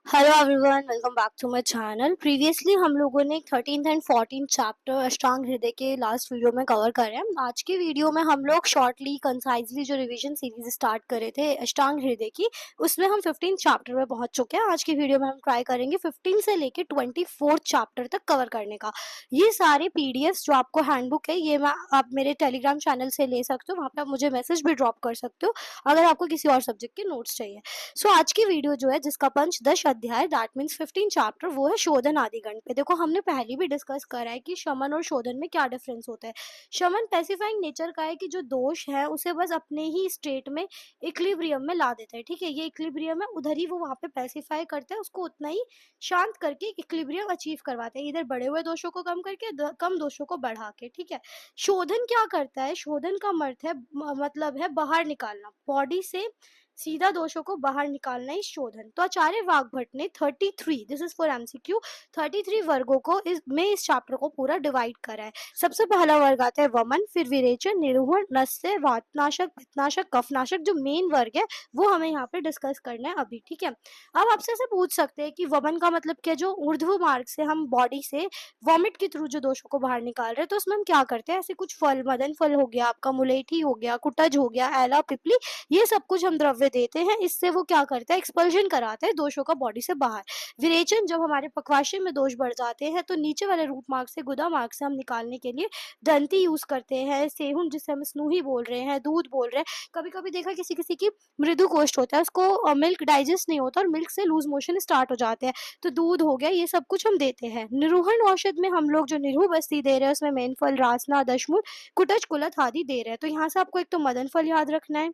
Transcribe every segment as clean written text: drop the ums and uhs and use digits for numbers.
Hello everyone, welcome back to my channel. Previously हम लोगों ने 13th एंड 14th चैप्टर अष्टांग हृदय के लास्ट वीडियो में कवर करे हैं। आज के वीडियो में हम लोग शॉर्टली कंसाइजली जो रिवीजन सीरीज स्टार्ट करे थे अष्टांग हृदय की, उसमें हम 15th चैप्टर में पहुंच चुके हैं। आज की वीडियो में हम ट्राई करेंगे 15 से लेके 24th चैप्टर तक कवर करने का। ये सारे पीडीएफ जो आपको हैंडबुक है, ये मैं आप मेरे टेलीग्राम चैनल से ले सकते हो। वहाँ पे आप मुझे मैसेज भी ड्रॉप कर सकते हो अगर आपको किसी और सब्जेक्ट के नोट्स चाहिए। सो आज की वीडियो जो है, जिसका पंचदश अध्याय दैट मीन्स 15 चैप्टर, वो है शोधन आदि गण पे। देखो, हमने पहले भी डिस्कस करा है कि शमन और शोधन में क्या डिफरेंस होता है। शमन पैसिफाइंग नेचर का है कि जो दोष है उसे बस अपने ही स्टेट में इक्विलिब्रियम में ला देता है। ठीक है, ये इक्विलिब्रियम है, उधर ही वो वहां पे पैसिफाई करता है, उसको उतना ही शांत करके इक्विलिब्रियम अचीव करवाते हैं, इधर बढ़े हुए दोषों को कम करके कम दोषों को बढ़ा के। ठीक है, शोधन क्या करता है? शोधन का मतलब है बाहर निकालना, बॉडी से सीधा दोषों को बाहर निकालना ही शोधन। तो आचार्य वाग्भट ने 33, दिस इज फॉर एमसीक्यू, 33 वर्गों को इस चैप्टर को पूरा डिवाइड करा है। सबसे पहला वर्ग आता है वमन, फिर विरेचन, निरूहण, नस्य, वातनाशक, पित्तनाशक, कफनाशक। जो मेन वर्ग है वो हमें यहाँ पे डिस्कस करना है अभी। ठीक है, अब आपसे ऐसे पूछ सकते हैं कि वमन का मतलब क्या? जो ऊर्ध्व मार्ग से हम बॉडी से वॉमिट के थ्रू जो दोषों को बाहर निकाल रहे हैं, तो उसमें हम क्या करते हैं? ऐसे कुछ फल, मदन फल हो गया आपका, मुलेठी हो गया, कुटज हो गया, एला, पिपली, ये सब कुछ हम द्रव्य देते हैं। इससे वो क्या करता है? एक्सपल्जन कराता है दोषों का बॉडी से बाहर। विरेचन, जब हमारे पक्वाशय में दोष बढ़ जाते हैं तो नीचे वाले रूट मार्ग से, गुदा मार्ग से हम निकालने के लिए दंती यूज करते हैं, सेहुन जिसे हम स्नूही बोल रहे हैं, दूध बोल रहे हैं। कभी कभी देखा किसी किसी की मृदु कोष्ठ होता है, उसको मिल्क डाइजेस्ट नहीं होता और मिल्क से लूज मोशन स्टार्ट हो जाते हैं, तो दूध हो गया, ये सब कुछ हम देते हैं। निरूहण औषध में हम लोग जो निरूह बस्ती दे रहे हैं उसमें मेन फल, रासना, दशमूल, कुटज, कुलथ आदि दे रहे हैं। तो यहाँ से आपको एक तो मदन फल याद रखना है,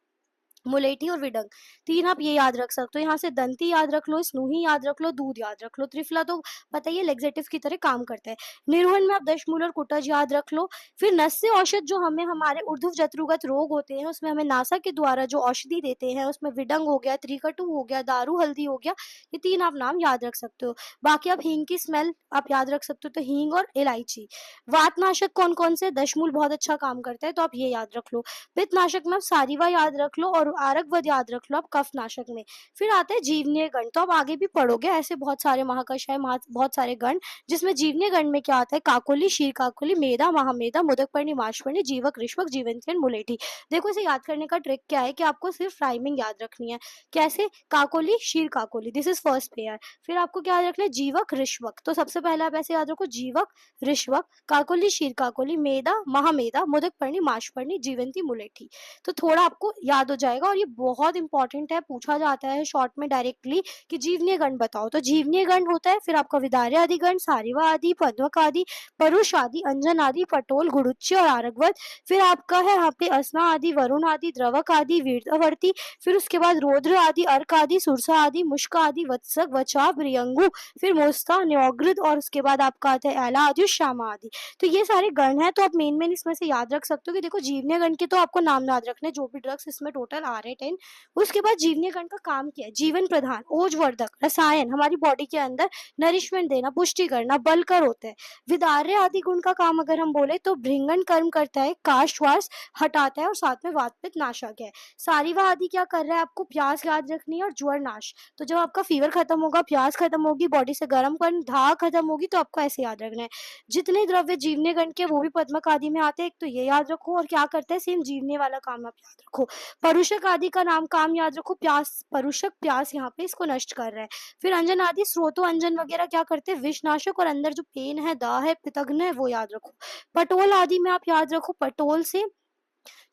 मुलेठी और विडंग, तीन आप ये याद रख सकते हो। यहाँ से दंती याद रख लो, स्नूही याद रख लो, दूध याद रख लो। त्रिफला तो पता ही है, लेग्जेटिव की तरह काम करता है। निरोहन में आप दशमूल और कुटज याद रख लो। फिर नस्य औषध, जो हमें हमारे ऊर्ध्व जत्रुगत रोग होते हैं उसमें हमें नासा के द्वारा जो औषधि देते हैं, उसमें विडंग हो गया, त्रिकटु हो गया, दारू हल्दी हो गया, ये तीन आप नाम याद रख सकते हो। बाकी आप हींग की स्मेल आप याद रख सकते हो, तो हींग और इलायची। वातनाशक कौन कौन से? दशमूल बहुत अच्छा काम करता है, तो आप ये याद रख लो। पित्तनाशक में आप सारीवा याद रख लो और आरकवद याद रख लो आप कफनाशक में। फिर आता है जीवनीय गण, तो आप आगे भी पढ़ोगे ऐसे बहुत सारे महाकषाय, बहुत सारे गण, जिसमें जीवनीय गण में क्या आता है? काकोली, शीर काकोली, मेधा, महामेधा, मोदकपर्णी, माशपर्णी, जीवक, ऋष्वक, जीवंती, मुलेठी। देखो, इसे याद करने का ट्रिक क्या है कि आपको सिर्फ राइमिंग याद रखनी है। कैसे? काकोली, शीर काकोली, दिस इज फर्स्ट पेयर। फिर आपको क्या याद रखना है? जीवक, ऋष्वक। तो सबसे पहले आप ऐसे याद रखो, जीवक, ऋष्वक, काकोली, शीर काकोली, मेधा, महामेधा, मोदकपर्णी, माशपर्णी, जीवंती, मुलेठी। तो थोड़ा आपको याद हो जाएगा। और ये बहुत इंपॉर्टेंट है, पूछा जाता है शॉर्ट में डायरेक्टली कि जीवनीय गण बताओ। तो जीवनीय गण होता है फिर आपका विदार्य आदि गण, सारिवा आदि, पद्मक आदि, परुष आदि, अंजन आदि, पटोल, गुरुच्य और आरगवत। फिर आपका है यहाँ पे असना आदि, वरुण आदि, द्रवक आदि, वीरवर्ती। फिर उसके बाद रौद्र आदि, अर्क आदि, सुरसा आदि, मुष्क आदि, वत्सक, वचा, प्रियंगु, फिर मोस्ता, न्योगृत, और उसके बाद आपका आता है एला आदि, श्यामा आदि। तो ये सारे गण हैं, तो आप मेन मेन इसमें से याद रख सकते हो कि देखो, जीवनीय गण के तो आपको नाम याद रखने, जो भी ड्रग्स इसमें टोटल आ रहे हैं 10। उसके बाद जीवनीय गण का काम क्या है? जीवन प्रधान, ओजवर्धक, रसायन, हमारी बॉडी के अंदर नरिशमेंट देना, पुष्टि करना, बलकर होता है। विदार्य आदि गुण का काम अगर हम बोले तो भृंगन कर्म करता है, काशवास हटाता है और साथ में वात पित्त नाशक है। सारीवा आदि क्या कर रहा है? आपको प्यास याद रखनी है और ज्वर नाश। तो जब आपका फीवर खत्म होगा, प्यास खत्म होगी, बॉडी से गर्म कर धा खत्म होगी, तो आपको ऐसे याद रखना है। जितने द्रव्य जीवने गण के वो भी पद्मक आदि में आते हैं, एक तो ये याद रखो। और क्या करते हैं? सेम जीवने वाला काम आप याद रखो। परुषक आदि का नाम काम याद रखो, प्यास, परुषक प्यास यहाँ पे इसको नष्ट कर रहा है। फिर अंजन आदि, स्रोतो अंजन वगैरह क्या करते हैं? विषनाशक, और अंदर जो पेन है, दाह है, पितग्न है, वो याद रखो। पटोल आदि में आप याद रखो, पटोल से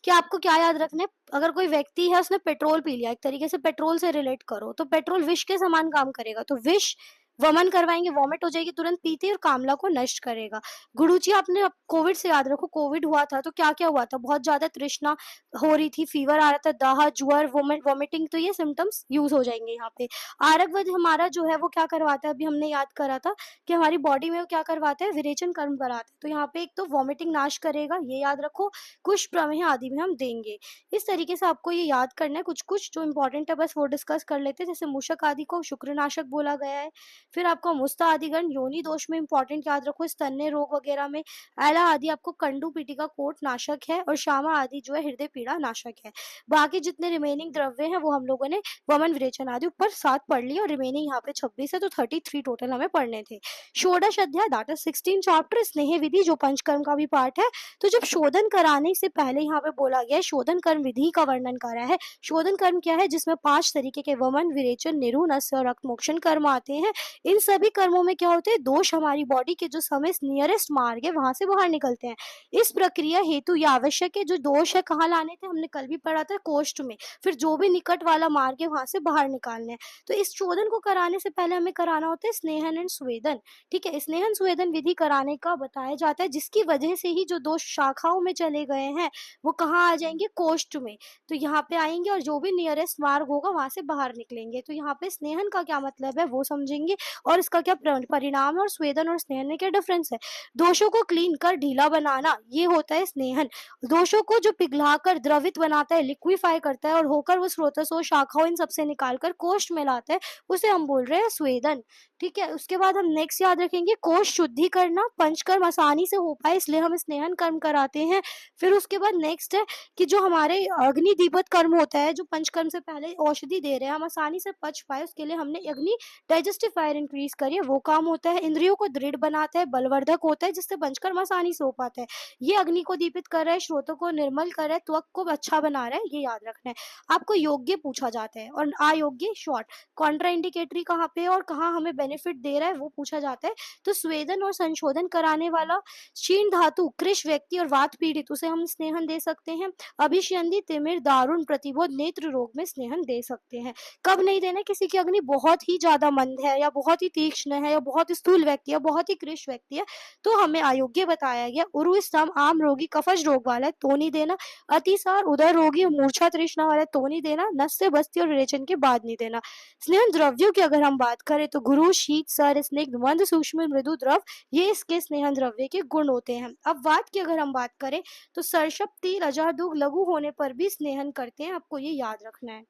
कि आपको क्या याद रखना है? अगर कोई व्यक्ति है उसने पेट्रोल पी लिया, एक तरीके से पेट्रोल से रिलेट करो, तो पेट्रोल विष के समान काम करेगा, तो विष वमन करवाएंगे, वॉमिट हो जाएगी तुरंत पीते, और कामला को नष्ट करेगा। गुरुची आपने कोविड से याद रखो, कोविड हुआ था तो क्या क्या हुआ था? बहुत ज्यादा तृष्णा हो रही थी, फीवर आ रहा था, दाह, ज्वर, वॉमिटिंग, तो ये सिम्टम्स यूज हो जाएंगे यहाँ पे। आरकवध हमारा जो है वो क्या करवाता है? अभी हमने याद करा था कि हमारी बॉडी में वो क्या करवाता है? विरेचन कर्म कराता है। तो यहाँ पे एक तो वॉमिटिंग नाश करेगा, ये याद रखो। कुछ प्रमेह आदि में हम देंगे। इस तरीके से आपको ये याद करना है। कुछ कुछ जो इंपॉर्टेंट है बस वो डिस्कस कर लेते हैं। जैसे मूषक आदि को शुक्रनाशक बोला गया है, फिर आपका मुस्ता आदि गण योनि दोष में इंपॉर्टेंट याद रखो, स्तन्य रोग वगैरह में। एला आदि आपको कंडू पीटिका कोट नाशक है, और श्यामा आदि जो है हृदय पीड़ा नाशक है। बाकी जितने रिमेनिंग द्रव्य हैं वो हम लोगों ने वमन विरेचन आदि ऊपर 7 पढ़ लिया, और रिमेनिंग यहाँ पे 26 है, तो 33 टोटल हमें पढ़ने थे। षोडश अध्याय दैट इज 16 चैप्टर स्नेह विधि, जो पंचकर्म का भी पार्ट है। तो जब शोधन कराने से पहले यहाँ पे बोला गया है शोधन कर्म विधि का वर्णन करा है। शोधन कर्म क्या है, जिसमें 5 तरीके के वमन विरेचन निरु नस्य और रक्त मोक्षण कर्म आते हैं। इन सभी कर्मों में क्या होते हैं, दोष हमारी बॉडी के जो समय नियरेस्ट मार्ग है वहां से बाहर निकलते हैं। इस प्रक्रिया हेतु यह आवश्यक है, जो दोष है कहाँ लाने थे, हमने कल भी पढ़ा था कोष्ठ में, फिर जो भी निकट वाला मार्ग है वहां से बाहर निकालने हैं। तो इस शोधन को कराने से पहले हमें कराना होता है स्नेहन एंड स्वेदन। ठीक है, स्नेहन स्वेदन विधि कराने का बताया जाता है, जिसकी वजह से ही जो दोष शाखाओं में चले गए हैं वो कहाँ आ जाएंगे, कोष्ठ में। तो यहाँ पे आएंगे और जो भी नियरेस्ट मार्ग होगा वहां से बाहर निकलेंगे। तो यहाँ पे स्नेहन का क्या मतलब है वो समझेंगे, और इसका क्या परिणाम है, और स्वेदन और स्नेहन में क्या डिफरेंस है। दोषों को क्लीन कर ढीला बनाना ये होता है स्नेहन। दोषों को जो पिघलाकर द्रवित बनाता है, लिक्विफाई करता है, और होकर वो स्रोतसों शाखाओं इन सबसे निकालकर कोष्ठ में लाता है, उसे हम बोल रहे हैं स्वेदन। ठीक है, उसके बाद हम नेक्स्ट याद रखेंगे कोष्ठ शुद्धि करना। पंचकर्म आसानी से हो पाए इसलिए हम स्नेहन कर्म कराते हैं। फिर उसके बाद नेक्स्ट है कि जो हमारे अग्नि दीपक कर्म होता है, जो पंचकर्म से पहले औषधि दे रहे हैं, हम आसानी से पच पाए उसके लिए हमने अग्नि डाइजेस्टिव फायर इंक्रीज करिए, वो काम होता है। इंद्रियों को दृढ़ बनाता है, बलवर्धक होता है, जिससे पंचकर्म आसानी से हो पाता है। ये अग्नि को दीपित कर रहा है, स्रोतों को निर्मल कर रहा है, त्वक को अच्छा बना रहा है, ये याद रखना है। आपको योग्य पूछा जाता है, और अयोग्य शॉर्ट कॉन्ट्रा इंडिकेटरी कहाँ पे और कहाँ हमें बेनिफिट दे रहा है वो पूछा जाता है। तो स्वेदन और संशोधन कराने वाला क्षीण धातु कृष व्यक्ति और वात पीड़ित, उसे हम स्नेहन दे सकते हैं। अभिष्यंदी तिमिर दारुण प्रतिबोध नेत्र रोग में स्नेहन दे सकते हैं। कब नहीं देना, किसी की अग्नि बहुत ही ज्यादा मंद है, या बहुत ही तीक्ष्ण है, या बहुत स्थूल व्यक्ति है, बहुत ही कृष व्यक्ति है, तो हमें अयोग्य बताया गया। उरु स्तंभ आम रोगी कफज रोग वाला है तो नहीं देना। अतिसार उदर रोगी मूर्छा तृष्णा वाला है तो नहीं देना। नस्य बस्ती और विरेचन के बाद नहीं देना। स्नेहन द्रव्यों की अगर हम बात करें तो गुरु शीत सर स्निग्ध मंद सूक्ष्म मृदु द्रव, ये इसके स्नेहन द्रव्य के गुण होते हैं। अब वात की अगर हम बात करें तो सरसप तिल अजादुग लघु होने पर भी स्नेहन करते हैं, आपको ये याद रखना है।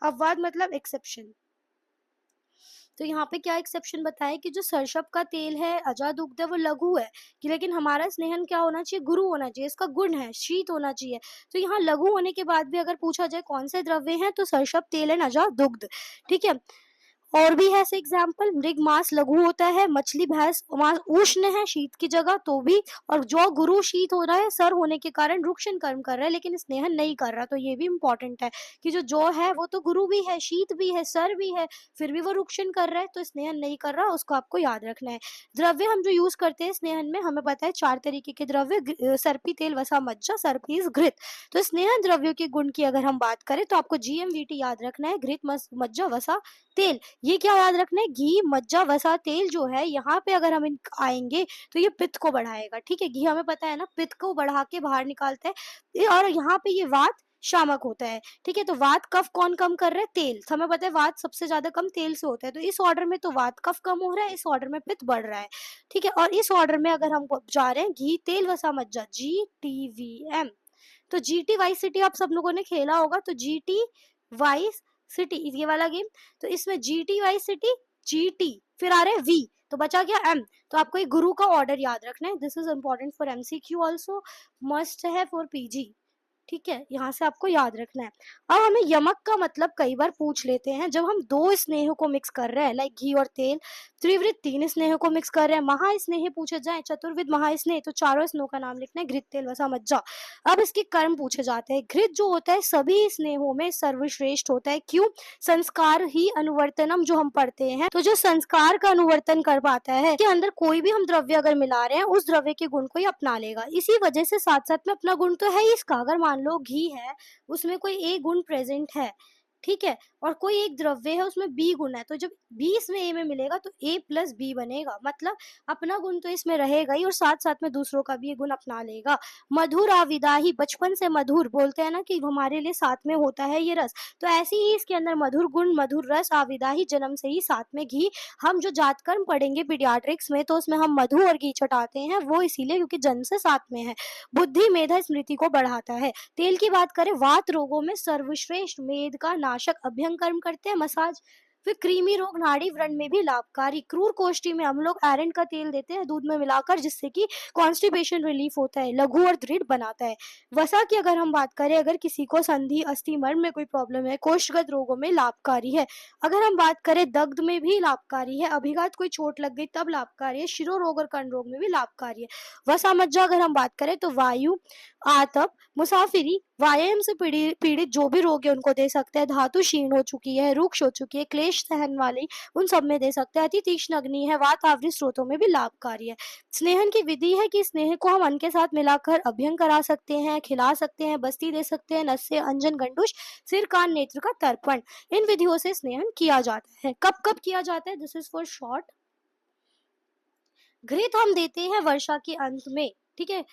अपवाद मतलब एक्सेप्शन। तो यहाँ पे क्या एक्सेप्शन बताया कि जो सरसप का तेल है अजादुग्ध है वो लघु है, कि लेकिन हमारा स्नेहन क्या होना चाहिए, गुरु होना चाहिए, इसका गुण है शीत होना चाहिए। तो यहाँ लघु होने के बाद भी अगर पूछा जाए कौन से द्रव्य हैं, तो सरसप तेल है अजादुग्ध। ठीक है, और भी है ऐसे एग्जाम्पल, मृग मांस लघु होता है, मछली भैंस मांस उष्ण है शीत की जगह तो भी, और जो गुरु शीत हो रहा है सर होने के कारण रुक्षण कर्म कर रहा है लेकिन स्नेहन नहीं कर रहा। तो ये भी इंपॉर्टेंट है कि जो है वो तो गुरु भी है, शीत भी है, सर भी है, फिर भी वो रुक्षण कर रहा है तो स्नेहन नहीं कर रहा, उसको आपको याद रखना है। द्रव्य हम जो यूज करते हैं स्नेहन में, हमें पता है 4 तरीके के द्रव्य, सर्पी तेल वसा मज्जा, सर्पी इज घृत। तो स्नेहन द्रव्यों के गुण की अगर हम बात करें तो आपको GMVT याद रखना है, घृत मज्जा वसा तेल। ये क्या याद रखना है, घी मज्जा वसा तेल जो है यहाँ पे अगर हम आएंगे तो ये पित्त को बढ़ाएगा। ठीक है, घी हमें पता है ना पित्त को बढ़ा के बाहर निकालता है, और यहाँ पे ये वात शामक होता है। ठीक है, तो वात कफ कौन कम कर रहा है, तेल। तो हमें पता है वात सबसे ज्यादा कम तेल से होता है, तो इस ऑर्डर में तो वात कफ कम हो रहा है, इस ऑर्डर में पित्त बढ़ रहा है। ठीक है, और इस ऑर्डर में अगर हम जा रहे हैं घी तेल वसा मज्जा GTVM, तो GT वाई सिटी आप सब लोगों ने खेला होगा, तो GT वाई सिटी ये वाला गेम, तो इसमें GT वाई सिटी GT फिर आ रहे हैं V, तो बचा गया M। तो आपको एक गुरु का ऑर्डर याद रखना है, this is important for MCQ also, must है फॉर PG। ठीक है, यहाँ से आपको याद रखना है। अब हमें यमक का मतलब कई बार पूछ लेते हैं, जब हम 2 स्नेह को मिक्स कर रहे हैं लाइक घी और तेल, त्रिवृत 3 स्नेह को मिक्स कर रहे हैं, महास्नेह पूछे जाए, चतुर्विध महास्नेह, तो चारों स्नेहों का नाम लिखना है, घृत तेल वसा मज्जा। अब इसके कर्म पूछे जाते हैं। घृत जो होता है सभी स्नेहों में सर्वश्रेष्ठ होता है, क्यों, संस्कार ही अनुवर्तनम जो हम पढ़ते हैं, तो जो संस्कार का अनुवर्तन कर पाता है के अंदर कोई भी हम द्रव्य अगर मिला रहे हैं उस द्रव्य के गुण को ही अपना लेगा। इसी वजह से साथ साथ में अपना गुण तो है ही इसका, अगर मान लो घी है उसमें कोई A गुण प्रेजेंट है, ठीक है, और कोई एक द्रव्य है उसमें B गुण है, तो जब B इसमें A में मिलेगा तो A प्लस B बनेगा, मतलब अपना गुण तो इसमें रहेगा ही और साथ साथ में दूसरों का भी ये गुण अपना लेगा। मधुर आविदाही, बचपन से मधुर बोलते हैं ना कि हमारे लिए साथ में होता है ये रस, तो ऐसे ही इसके अंदर मधुर गुण मधुर रस आविदाही, जन्म से ही साथ में घी। हम जो जातकर्म पढ़ेंगे पीडियाट्रिक्स में तो उसमें हम मधु और घी चटाते हैं, वो इसीलिए क्योंकि जन्म से साथ में है। बुद्धि मेधा स्मृति को बढ़ाता है। तेल की बात करें, वात रोगों में सर्वश्रेष्ठ मेद का नाशक, अभ्यंग कर्म करते हैं, मसाज फिर कृमि रोग नाड़ी व्रण में भी लाभकारी। क्रूर कोष्ठी में हम लोग एरंड का तेल देते हैं दूध में मिलाकर, जिससे कि कॉन्स्टिपेशन रिलीफ होता है, लघु और दृढ़ बनाता है। वसा की अगर हम बात करें, अगर किसी को संधि अस्थि मर्म में कोई प्रॉब्लम है, कोष्ठगत रोगों में लाभकारी है। अगर हम बात करें दग्ध में भी लाभकारी है, अभिघात कोई चोट लग गई तब लाभकारी है, शिरो रोग और कर्ण रोग में भी लाभकारी है। वसा मज्जा अगर हम बात करें तो वायु, आतप, मुसाफिरी, व्यायाम से पीड़ित जो भी रोग है उनको दे सकते हैं। धातु क्षीण हो चुकी है, रुक्ष हो चुकी है, क्लेश सहन वाली, उन सब में दे सकते हैं। अति तीक्ष्ण अग्नि है, वात आवृत स्रोतों में भी लाभकारी है। स्नेहन की विधि है कि स्नेह को हम अन्न के साथ मिलाकर अभ्यंग करा सकते हैं, खिला सकते हैं, बस्ती दे सकते हैं, नस्य, अंजन, गंडूश, सिर, कान, नेत्र का तर्पण, इन विधियों से स्नेहन किया जाता है। कब कब किया जाता है, दिस इज फॉर शॉर्ट। घृत हम देते हैं वर्षा के अंत में, ठीक है।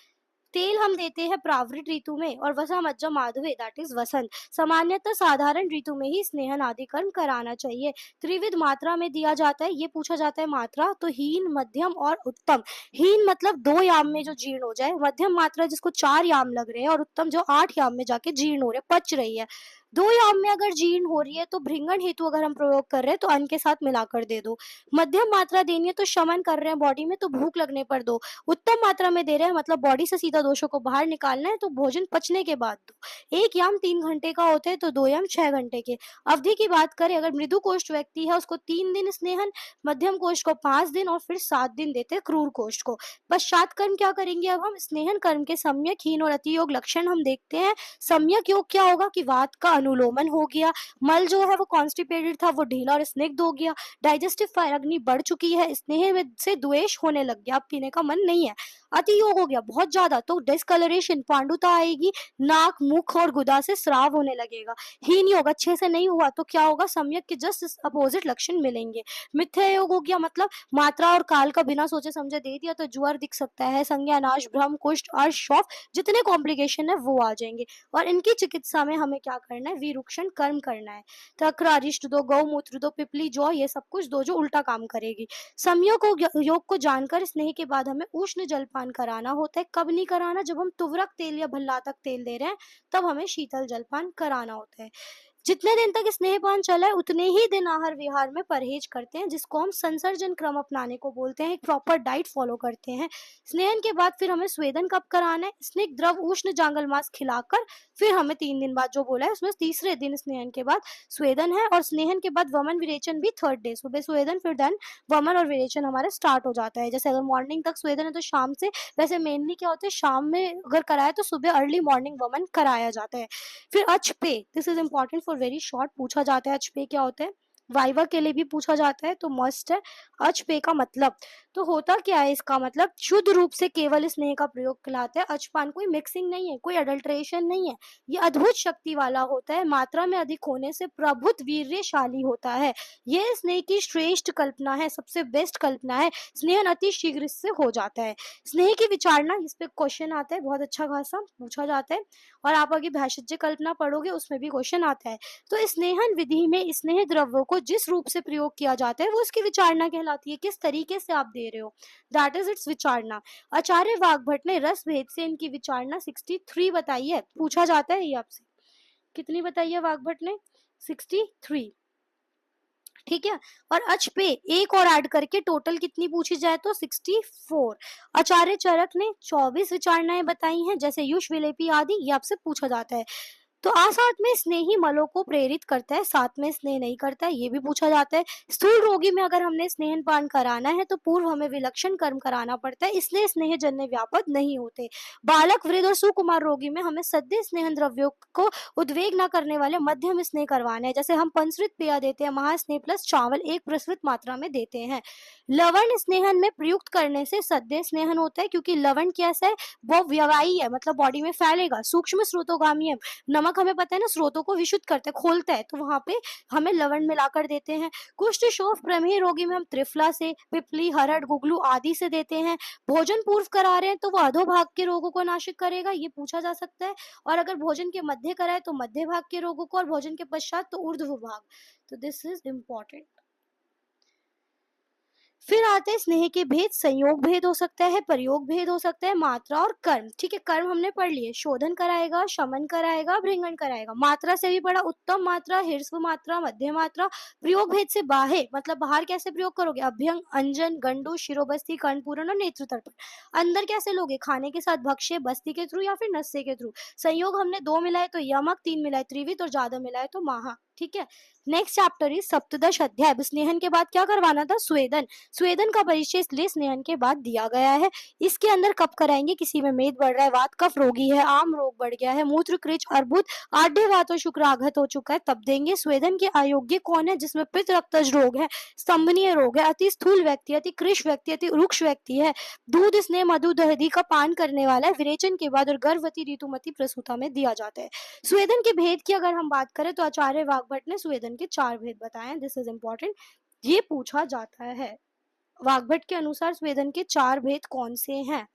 तेल हम देते हैं प्रावृत ऋतु में, और वसा मज्जा माधवे दैट इज वसंत। सामान्यतः साधारण ऋतु में ही स्नेहन आदि कर्म कराना चाहिए। त्रिविध मात्रा में दिया जाता है, ये पूछा जाता है मात्रा, तो हीन, मध्यम और उत्तम। हीन मतलब 2 याम में जो जीर्ण हो जाए, मध्यम मात्रा जिसको 4 याम लग रहे हैं, और उत्तम जो 8 याम में जाके जीर्ण हो रहे, पच रही है। 2 याम में अगर जीर्ण हो रही है तो भृंगण हेतु अगर हम प्रयोग कर रहे हैं तो अन्न के साथ मिलाकर दे दो। मध्यम मात्रा देनी है तो शमन कर रहे हैं बॉडी में तो भूख लगने पर दो। उत्तम मात्रा में दे रहे हैं मतलब बॉडी से सीधा दोषों को बाहर निकालना है तो भोजन पचने के बाद दो। 1 याम 3 घंटे का होता है तो 2 याम 6 घंटे के। अवधि की बात करें, अगर मृदु कोष्ठ व्यक्ति है उसको 3 दिन स्नेहन, मध्यम कोष्ठ को 5 दिन और फिर 7 दिन देते हैं क्रूर कोष्ठ को। पश्चात कर्म क्या करेंगे, अब हम स्नेहन कर्म के सम्यक, हीन और अति योग लक्षण हम देखते हैं। सम्यक योग क्या होगा कि वात का अनुलोमन हो गया, मल जो है वो कॉन्स्टिपेटेड था वो ढीला और स्निग्ध हो गया, डाइजेस्टिव फायर अग्नि बढ़ चुकी है, स्नेह से द्वेष होने लग गया, अब पीने का मन नहीं है। अति योग हो गया बहुत ज्यादा तो डिस्कलरेशन, पांडुता आएगी, नाक, मुख और गुदा से स्राव होने लगेगा। हीन योग अच्छे से नहीं हुआ तो क्या होगा, सम्यक के जस्ट अपोजिट लक्षण मिलेंगे। मिथ्या योग हो गया मतलब मात्रा और काल का बिना सोचे समझे दे दिया तो ज्वर दिख सकता है, संज्ञा नाश, भ्रम, कुष्ठ, अर्श, शौफ, जितने कॉम्प्लिकेशन है वो आ जाएंगे। और इनकी चिकित्सा में हमें क्या करना है, विरुक्षण कर्म करना है। तक्र, अरिष्ट दो, गौमूत्र दो, पिपली, जौ, ये सब कुछ दो जो उल्टा काम करेगी। संयोग योग को जानकर स्नेह के बाद हमें उष्ण जलपान कराना होता है। कब नहीं कराना, जब हम तुवरक तेल या भल्लातक तेल दे रहे हैं तब हमें शीतल जलपान कराना होता है। जितने दिन तक स्नेहपान चला है उतने ही दिन आहार विहार में परहेज करते हैं, जिसको हम संसर्जन क्रम अपनाने को बोलते हैं, एक प्रॉपर डाइट फॉलो करते हैं। स्नेहन के बाद फिर हमें स्वेदन कब कराना है, स्निग्ध द्रव उष्ण जांगल मास खिलाकर फिर हमें 3 दिन बाद जो बोला है उसमें तीसरे दिन स्नेहन के बाद स्वेदन है, और स्नेहन के बाद वमन विरेचन भी 3rd डे, सुबह स्वेदन फिर देन वमन और विरेचन हमारा स्टार्ट हो जाता है। जैसे अगर मॉर्निंग तक स्वेदन है तो शाम से, वैसे मेनली क्या होता है शाम में अगर कराया तो सुबह अर्ली मॉर्निंग वमन कराया जाता है। फिर अचपे, this is important for very short, पूछा जाता है अचपे क्या होता है, वाइवा के लिए भी पूछा जाता है तो मस्ट है। अचपे का मतलब तो होता क्या है, इसका मतलब शुद्ध रूप से केवल स्नेह का प्रयोग कहलाता है। अचपान कोई मिक्सिंग नहीं है, कोई अडल्ट्रेशन नहीं है, ये अद्भुत शक्ति वाला होता है, मात्रा में अधिक होने से प्रभुत वीर्यशाली होता है। यह स्नेह की श्रेष्ठ कल्पना है, सबसे बेस्ट कल्पना है। स्नेहन अति शीघ्र इससे हो जाता है। स्नेह की विचारणा, इस पे क्वेश्चन आता है बहुत अच्छा खासा पूछा जाता है, और आप आगे भैषज्य कल्पना पढ़ोगे उसमें भी क्वेश्चन आता है। तो स्नेहन विधि में स्नेह द्रव्यों को जिस रूप से प्रयोग किया जाता है वो इसकी विचारणा कहलाती है, किस तरीके से आप दे रहे हो, दैट इज इट्स विचारणा। आचार्य वाग्भट ने रस भेद से इनकी विचारणा 63 बताई है, पूछा जाता है ये आपसे, कितनी बताई है वाग्भट ने, 63, ठीक है। और अच पे एक और ऐड करके टोटल कितनी पूछी जाए तो 64। आचार्य चरक ने 24 विचारणाएं बताई हैं, जैसे युष, विलेपी आदि, ये आपसे पूछा जाता है। तो आसात में स्नेही मलों को प्रेरित करता है, साथ में स्नेह नहीं करता है, ये भी पूछा जाता है। स्थूल रोगी में अगर हमने स्नेहपान कराना है तो पूर्व हमें विलक्षण कर्म कराना पड़ता है, इसलिए स्नेह जन्य व्यापद नहीं होते। बालक, वृद्ध और सुकुमार रोगी में हमें सद्य स्नेहन द्रव्यों को उद्वेग न करने वाले मध्यम स्नेह करवाने हैं, जैसे हम पंचृत पेय देते हैं, महास्नेह प्लस चावल एक प्रसृत मात्रा में देते हैं। लवण स्नेहन में प्रयुक्त करने से सद्य स्नेहन होता है, क्योंकि लवण कैसा है, वो व्यवाही है, मतलब बॉडी में फैलेगा, सूक्ष्म स्रोतोगामी है। नमक हमें पता है ना स्रोतों को विशुद्ध करता है, खोलता है, तो वहां पे हमें लवण मिलाकर देते हैं। कुष्ठ, शोफ, प्रमेह रोगी में हम त्रिफला से, पिपली, हरड़, गुगलू आदि से देते हैं। भोजन पूर्व करा रहे हैं तो वो अधोभाग के रोगों को नाशित करेगा, ये पूछा जा सकता है। और अगर भोजन के मध्य कराए तो मध्य भाग के रोगों को, और भोजन के पश्चात तो ऊर्ध्व भाग। तो दिस इज इम्पोर्टेंट। फिर आता है स्नेह के भेद, संयोग भेद हो सकता है, प्रयोग भेद हो सकता है, मात्रा और कर्म। ठीक है, कर्म हमने पढ़ लिए, शोधन कराएगा, शमन कराएगा, भृंगण कराएगा। मात्रा से भी पढ़ा, उत्तम मात्रा, ह्रस्व मात्रा, मध्य मात्रा। प्रयोग भेद से बाहे मतलब बाहर कैसे प्रयोग करोगे, अभ्यंग, अंजन, गंडू, शिरोबस्ती, कर्णपूरण और नेत्र तर्पण। अंदर कैसे लोगे, खाने के साथ भक्ष्य, बस्ती के थ्रू या फिर नस्य के थ्रू। संयोग हमने 2 मिलाए तो यमक, 3 मिलाए त्रिवित और ज्यादा मिलाए तो महा। ठीक है, नेक्स्ट चैप्टर इज सप्तदश अध्याय। अब स्नेहन के बाद क्या करवाना था, स्वेदन। स्वेदन का परिचय इसलिए स्नेहन के बाद दिया गया है। इसके अंदर कब कराएंगे, किसी में मेद बढ़ रहा है, वात कफ रोगी है, आम रोग बढ़ गया है, मूत्र कृच अर्बुद, आढ़े वात और शुक्र आघात हो चुका है, तब देंगे। स्वेदन के अयोग्य कौन है, जिसमें पित्त रक्तज रोग है, स्तंभनीय रोग है, अति स्थूल व्यक्ति, अति कृश व्यक्ति, अति रुक्ष व्यक्ति है, दूध स्नेह मधु दही का पान करने वाला है, विरेचन के बाद और गर्भवती ऋतुमती प्रसूता में दिया जाता है। स्वेदन के भेद की अगर हम बात करें तो आचार्य वाग्भट ने स्वेदन के 4 भेद बताए हैं। दिस इज इंपॉर्टेंट, ये पूछा जाता है। वाग्भट के अनुसार स्वेदन के 4 भेद कौन से हैं,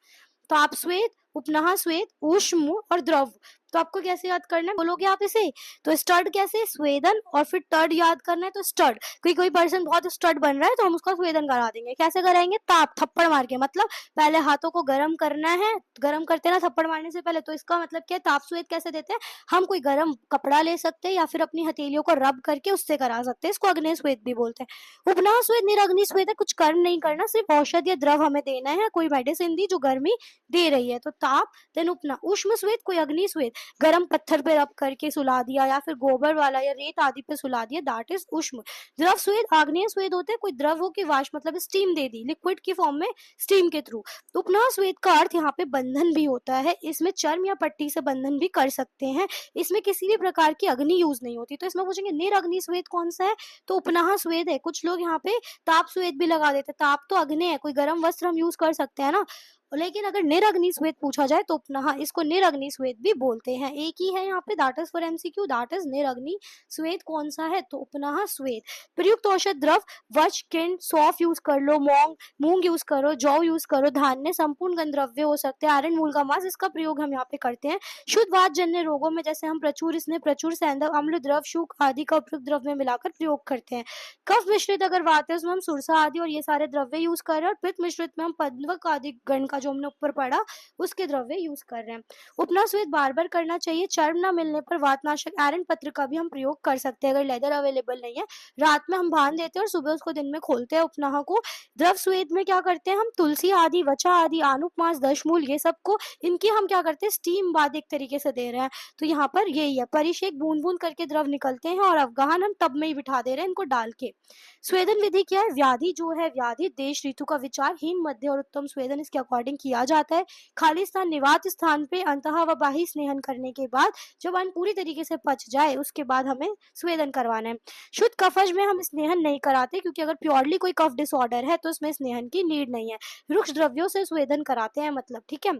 ताप स्वेद, उपनाह स्वेद, ऊष्म और द्रव। तो आपको कैसे याद करना है, बोलोगे आप इसे, तो स्टड कैसे, स्वेदन और फिर टर्ड याद करना है तो स्टड। कोई पर्सन बहुत स्टड बन रहा है तो हम उसका स्वेदन करा देंगे। कैसे कराएंगे, ताप, थप्पड़ मार के, मतलब पहले हाथों को गर्म करना है, गर्म करते हैं ना थप्पड़ मारने से पहले, तो इसका मतलब क्या है, ताप स्वेद कैसे देते हैं, हम कोई गर्म कपड़ा ले सकते हैं या फिर अपनी हथेलियों को रब करके उससे करा सकते हैं, इसको अग्नि स्वेद भी बोलते हैं। उपनाह स्वेद निरग्नि स्वेद है, कुछ कर्म नहीं करना, सिर्फ औषध या द्रव हमें देना है, कोई मेडिसिन दी जो गर्मी दे रही है, तो ताप। देन उपना। ऊष्म स्वेद कोई अग्नि स्वेद, गर्म पत्थर पे रब करके सुला दिया या फिर गोबर वाला या रेत आदि पे सुला दिया, दैट इज ऊष्म। द्रव स्वेद आग्नेय स्वेद होते हैं, कोई द्रव हो की वाष्प मतलब स्टीम दे दी, लिक्विड की फॉर्म में स्टीम के थ्रू। उपनाह स्वेद का अर्थ यहाँ पे बंधन भी होता है, इसमें चर्म या पट्टी से बंधन भी कर सकते हैं, इसमें किसी भी प्रकार की अग्नि यूज नहीं होती। तो इसमें पूछेंगे निरग्नि स्वेद कौन सा है, तो उपनाह स्वेद है। कुछ लोग यहाँ पे ताप स्वेद भी लगा देते, ताप तो अग्नि है, कोई गर्म वस्त्र हम यूज कर सकते हैं ना, लेकिन अगर निरग्नि स्वेद पूछा जाए तो उपनाह, इसको निरग्नि स्वेद भी बोलते हैं। एक ही है यहाँ पे, that is for MCQ, that is निरग्नि स्वेद कौन सा है, तो उपनाह स्वेद। प्रयुक्त औषध द्रव, वच, किन, सौंफ यूज कर लो, मूंग यूज करो, जौ यूज करो, धान्य, संपूर्ण गंधद्रव्य हो सकते हैं, आयरन, मूल का मांस, इसका प्रयोग हम यहाँ पे करते हैं। शुद्ध वात जन्य रोगों में जैसे हम प्रचुर इसने प्रचुर सैंधव, अम्ल, द्रव, शुक आदि का उपयुक्त द्रव्य मिलाकर प्रयोग करते हैं। कफ मिश्रित अगर वात है उसमें हम सुरसा आदि और ये सारे द्रव्य यूज कर रहे हैं, और पित्त मिश्रित में हम पद्मक आदि गण का जो हमने ऊपर पढ़ा उसके द्रव्य यूज कर रहे हैं। उपनाह स्वेद बार बार करना चाहिए। चर्म ना मिलने पर वातनाशक आयरन पत्र का भी हम प्रयोग कर सकते हैं, अगर लेदर अवेलेबल नहीं है, रात में हम बांध देते हैं और सुबह उसको दिन में खोलते हैं उपनाह को। द्रव स्वेद में क्या करते हैं हम, तुलसी आदि, वचा आदि, आनुप मास, दशमूल, ये सबको इनकी हम क्या करते हैं, स्टीम बाद एक तरीके से दे रहे हैं। तो यहाँ पर यही है, परिषेक बूंद बूंद करके द्रव निकलते हैं और अवगाहन हम तब में ही बिठा दे रहे हैं इनको डाल के। स्वेदन विधि क्या है, व्याधि जो है, व्याधि, देश, ऋतु का विचार, हीन, मध्य और उत्तम स्वेदन इसके अकॉर्डिंग किया जाता है। खाली स्थान, निवात स्थान पे अंतः व बाह्य स्नेहन करने के बाद जब अन्न पूरी तरीके से पच जाए उसके बाद हमें स्वेदन करवाना है। शुद्ध कफज में हम स्नेहन नहीं कराते, क्योंकि अगर प्योरली कोई कफ डिसऑर्डर है तो इसमें स्नेहन की नीड नहीं है। रुक्ष द्रव्यों से स्वेदन कराते हैं, मतलब ठीक है,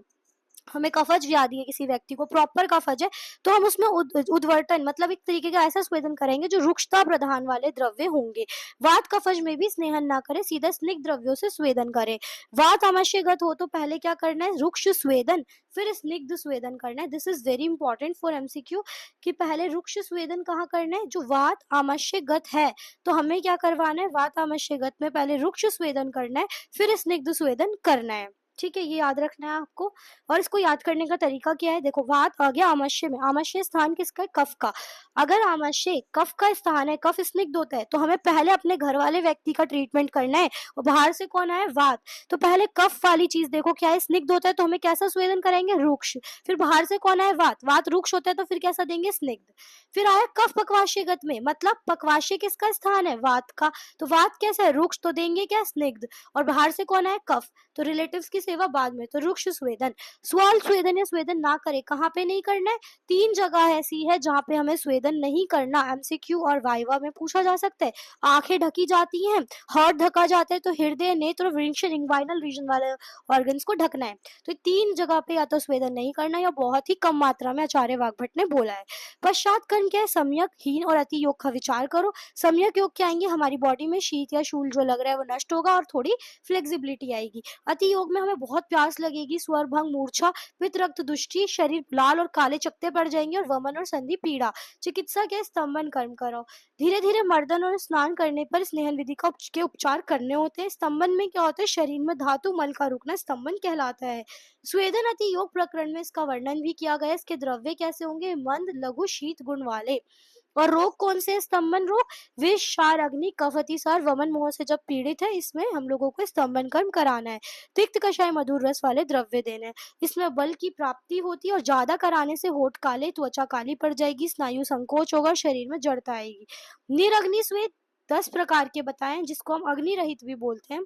हमें कफज व्याधि है, किसी व्यक्ति को प्रॉपर कफज है तो हम उसमें उद्वर्तन मतलब एक तरीके का ऐसा स्वेदन करेंगे जो रुक्षता प्रधान वाले द्रव्य होंगे। वात कफज में भी स्नेहन ना करें, सीधा स्निग्ध द्रव्यों से स्वेदन करें। वात आमश्यगत हो तो पहले क्या करना है, रुक्ष स्वेदन फिर स्निग्ध स्वेदन करना है। This is very important for MCQ कि पहले रुक्ष स्वेदन कहाँ करना है, जो वात आमश्यगत है तो हमें क्या करवाना है, वात आमश्यगत में पहले रुक्ष स्वेदन करना है फिर स्निग्ध स्वेदन करना है। ठीक है, ये याद रखना है आपको। और इसको याद करने का तरीका क्या है, देखो वात आ गया आमाशय में, आमाशय स्थान किसका है, कफ का। अगर आमाशय कफ का स्थान है, कफ स्निग्ध होता है, तो हमें पहले अपने घर वाले व्यक्ति का ट्रीटमेंट करना है, और बाहर से कौन आया, वात, तो पहले कफ वाली चीज देखो क्या है, स्निग्ध होता है तो हमें कैसा स्वेदन करेंगे, रुक्ष। फिर बाहर से कौन आया, वात, वात रुक्ष होता है तो फिर कैसा देंगे, स्निग्ध। फिर आया कफ पक्वाशयगत में, मतलब पक्वाशय किसका स्थान है, वात का, तो वात कैसा है, रुक्ष, तो देंगे क्या, स्निग्ध। और बाहर से कौन आया, कफ, तो रिलेटिव्स की सेवा बाद में, तो रुक्ष स्वेदन। स्वाल स्वेदन या स्वेदन ना करे, कहाँ पे नहीं करना है, 3 जगह ऐसी है जहाँ पे हमें स्वेदन नहीं करना, एमसीक्यू और वाइवा में पूछा जा सकता है। आंखें ढकी जाती हैं, हार्ट ढका जाता है, तो हृदय, नेत्र और वृषण इंग्वाइनल रीजन वाले ऑर्गन्स को ढकना है। तो 3 जगह पे या तो स्वेदन नहीं करना या बहुत ही कम मात्रा में, आचार्य वाग्भट ने बोला है। पश्चात कर्ण क्या है, सम्यक, हीन और अति योग का विचार करो। सम्यक योग क्या आएंगे, हमारी बॉडी में शीत या शूल जो लग रहा है वो नष्ट होगा और थोड़ी फ्लेक्सिबिलिटी आएगी। अति योग में हमें बहुत प्यास लगेगी, स्वर भंग, मूर्छा, पित्त रक्त दुष्टि, शरीर लाल और काले चकत्ते पड़ जाएंगे और वमन और संधि पीड़ा। चिकित्सा के स्तंभन कर्म करो। धीरे धीरे मर्दन और स्नान करने पर स्नेहन विधि के उपचार करने होते हैं। स्तंभन में क्या होता है, शरीर में धातु मल का रुकना स्तंभन कहलाता है। स्वेदन अति योग प्रकरण में इसका वर्णन भी किया गया है। इसके द्रव्य कैसे होंगे, मंद, लघु, शीत गुण वाले। और रोग कौन से, स्तंभन रोग, विष, क्षार, अग्नि, कफ, अतिसार, वमन मोह से जब पीड़ित है, इसमें हम लोगों को स्तंभन कर्म कराना है। तिक्त कषाय मधुर रस वाले द्रव्य देने हैं। इसमें बल की प्राप्ति होती है और ज्यादा कराने से होठ काले, त्वचा काली पड़ जाएगी, स्नायु संकोच होगा, शरीर में जड़ता आएगी। निरग्नि स्वेद 10 प्रकार के बताएं, जिसको हम अग्नि रहित भी बोलते हैं।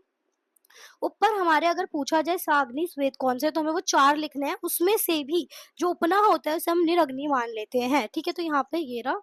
ऊपर हमारे अगर पूछा जाए साग्नि स्वेद कौन से, तो हमें वो 4 लिखने हैं। उसमें से भी जो उपना होता है उसे हम निरग्नि मान लेते हैं। ठीक है, तो यहाँ पे ये रहा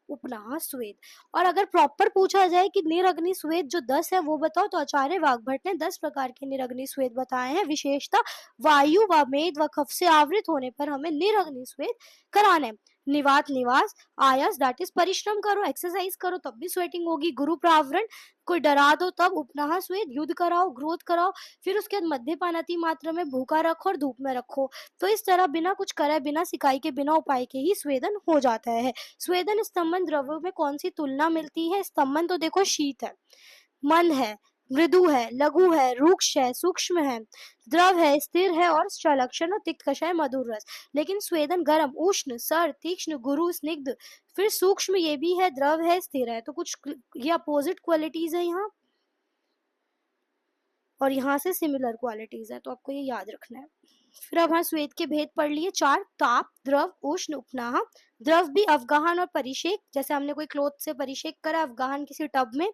उपनाह स्वेद। और अगर प्रॉपर पूछा जाए कि निरग्नि स्वेद जो 10 है वो बताओ, तो आचार्य वाग्भट ने 10 प्रकार के निरग्नि स्वेद बताए हैं। विशेषता वायु व मेद व कफ से आवृत होने पर हमें निरग्नि स्वेद कराना है। निवात निवास, आयास दैट इज परिश्रम करो, एक्सरसाइज करो तब भी स्वेटिंग होगी। गुरु प्रावरण, कोई डरा दो तब उपनाह स्वेद, युद्ध कराओ, ग्रोथ कराओ, फिर उसके बाद मद्यपान अति मात्रा में भूखा रखो और धूप में रखो। तो इस तरह बिना कुछ करे, बिना सिकाई के, बिना उपाय के ही स्वेदन हो जाता है। स्वेदन स्तंभन द्रव्यों में कौन सी तुलना मिलती है, स्तंभन तो देखो शीत है, मंद है, मृदु है, लघु है, रूक्ष है, सूक्ष्म है, द्रव है, स्थिर है और सलक्षण और तिक्त कषाय मधुर रस। लेकिन स्वेदन गर्म, उष्ण, सर, तीक्ष्ण, गुरु, स्निग्ध, फिर सूक्ष्म ये भी है, द्रव है, स्थिर है। तो कुछ ये अपोजिट क्वालिटीज है यहाँ, और यहाँ से सिमिलर क्वालिटीज है, तो आपको ये याद रखना है। फिर अब हाँ स्वेद के भेद पढ़ लिए 4, ताप, द्रव, उष्ण, उपनाह। द्रव भी अवगाहन और परिषेक, जैसे हमने कोई क्लोथ से परिषेक करा, अवगाहन किसी टब में।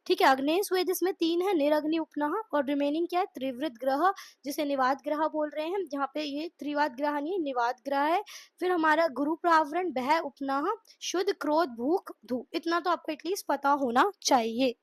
ठीक है, अग्नेय स्वेद इसमें 3 है, निरग्नि, उपनाह, और रिमेनिंग क्या है, त्रिवृत ग्रह, जिसे निवात ग्रह बोल रहे हैं। जहाँ पे ये त्रिवात ग्रह नहीं, निवात ग्रह है। फिर हमारा गुरु प्रावरण, भय, उपनाह, शुद्ध, क्रोध, भूख, धूप। इतना तो आपको एटलीस्ट पता होना चाहिए।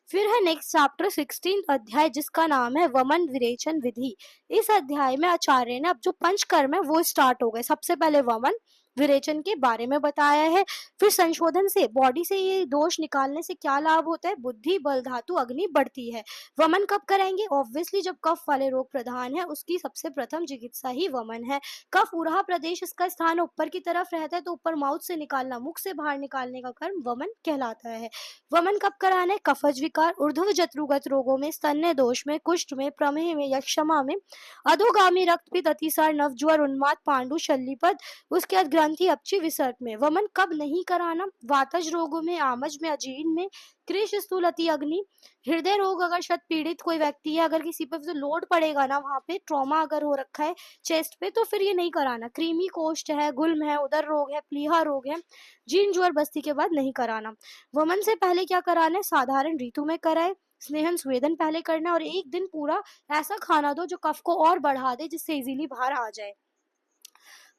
फिर है नेक्स्ट चैप्टर 16 अध्याय, जिसका नाम है वमन विरेचन विधि। इस अध्याय में आचार्य ने अब जो पंचकर्म है वो स्टार्ट हो गए। सबसे पहले वमन विरेचन के बारे में बताया है। फिर संशोधन से, बॉडी से ये दोष निकालने से क्या लाभ होता है, बुद्धि, बल, धातु, अग्नि बढ़ती है। वमन कब कराएंगे, ऑब्वियसली जब कफ वाले रोग प्रधान है, उसकी सबसे प्रथम चिकित्सा ही वमन है। कफ उरहा प्रदेश इसका स्थान ऊपर की तरफ रहता है, तो ऊपर माउथ से निकालना, मुख से बाहर निकालने का कर्म वमन कहलाता है। वमन कब कराना है, कफज विकार, ऊर्ध्व जत्रुगत रोगों में, स्तन्य दोष में, कुष्ठ में, प्रमेह में, यक्षमा में, अधोगामी रक्तपित, अतिसार, नवज्वर, उन्माद, पांडु, शल्यपद, उसके बाद ग्रंथि, अपची, विसर्प में। वमन कब नहीं कराना, वातज रोगों में, आमज में, अजीर्ण में, कृष, स्थूल, अति अग्नि, हृदय रोग अगर शत पीड़ित कोई व्यक्ति है, अगर किसी पर लोड पड़ेगा ना, वहां पे ट्रॉमा अगर हो रखा है चेस्ट पे, तो फिर ये नहीं कराना। कृमि कोष्ठ है, गुल्म है, उदर रोग है, प्लीहा रोग है, जीर्ण ज्वर बस्ती के बाद नहीं कराना। वमन से पहले क्या कराना है, साधारण ऋतु में कराए, स्नेहन स्वेदन पहले करना, और एक दिन पूरा ऐसा खाना दो जो कफ को और बढ़ा दे, जिससे इजीली बाहर आ जाए।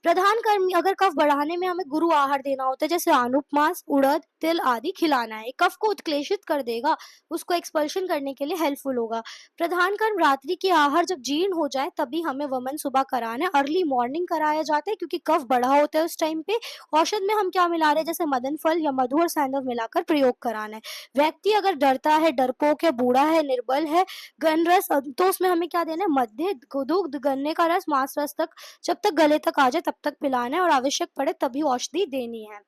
प्रधान कर्म, अगर कफ बढ़ाने में हमें गुरु आहार देना होता है, जैसे आनुप मांस, उड़द, तिल आदि खिलाना है। कफ को उत्क्लेशित कर देगा, उसको एक्सपल्शन करने के लिए हेल्पफुल होगा। प्रधान कर्म रात्रि के आहार जब जीर्ण हो जाए तभी हमें वमन सुबह कराना है। अर्ली मॉर्निंग कराया जाता है क्योंकि कफ बढ़ा होता है उस टाइम पे। औषध में हम क्या मिला रहे हैं, जैसे मदन फल या मधु और सैंधव मिलाकर प्रयोग कराना है। व्यक्ति अगर डरता है, डरपोक है, बूढ़ा है, निर्बल है, गन रस, तो उसमें हमें क्या देना है, मध्य, दुग्ध, गन्ने का रस, मांस रस तक, जब तक गले तक आ जाए तब तक पिलाना है, और आवश्यक पड़े तभी औषधि देनी है।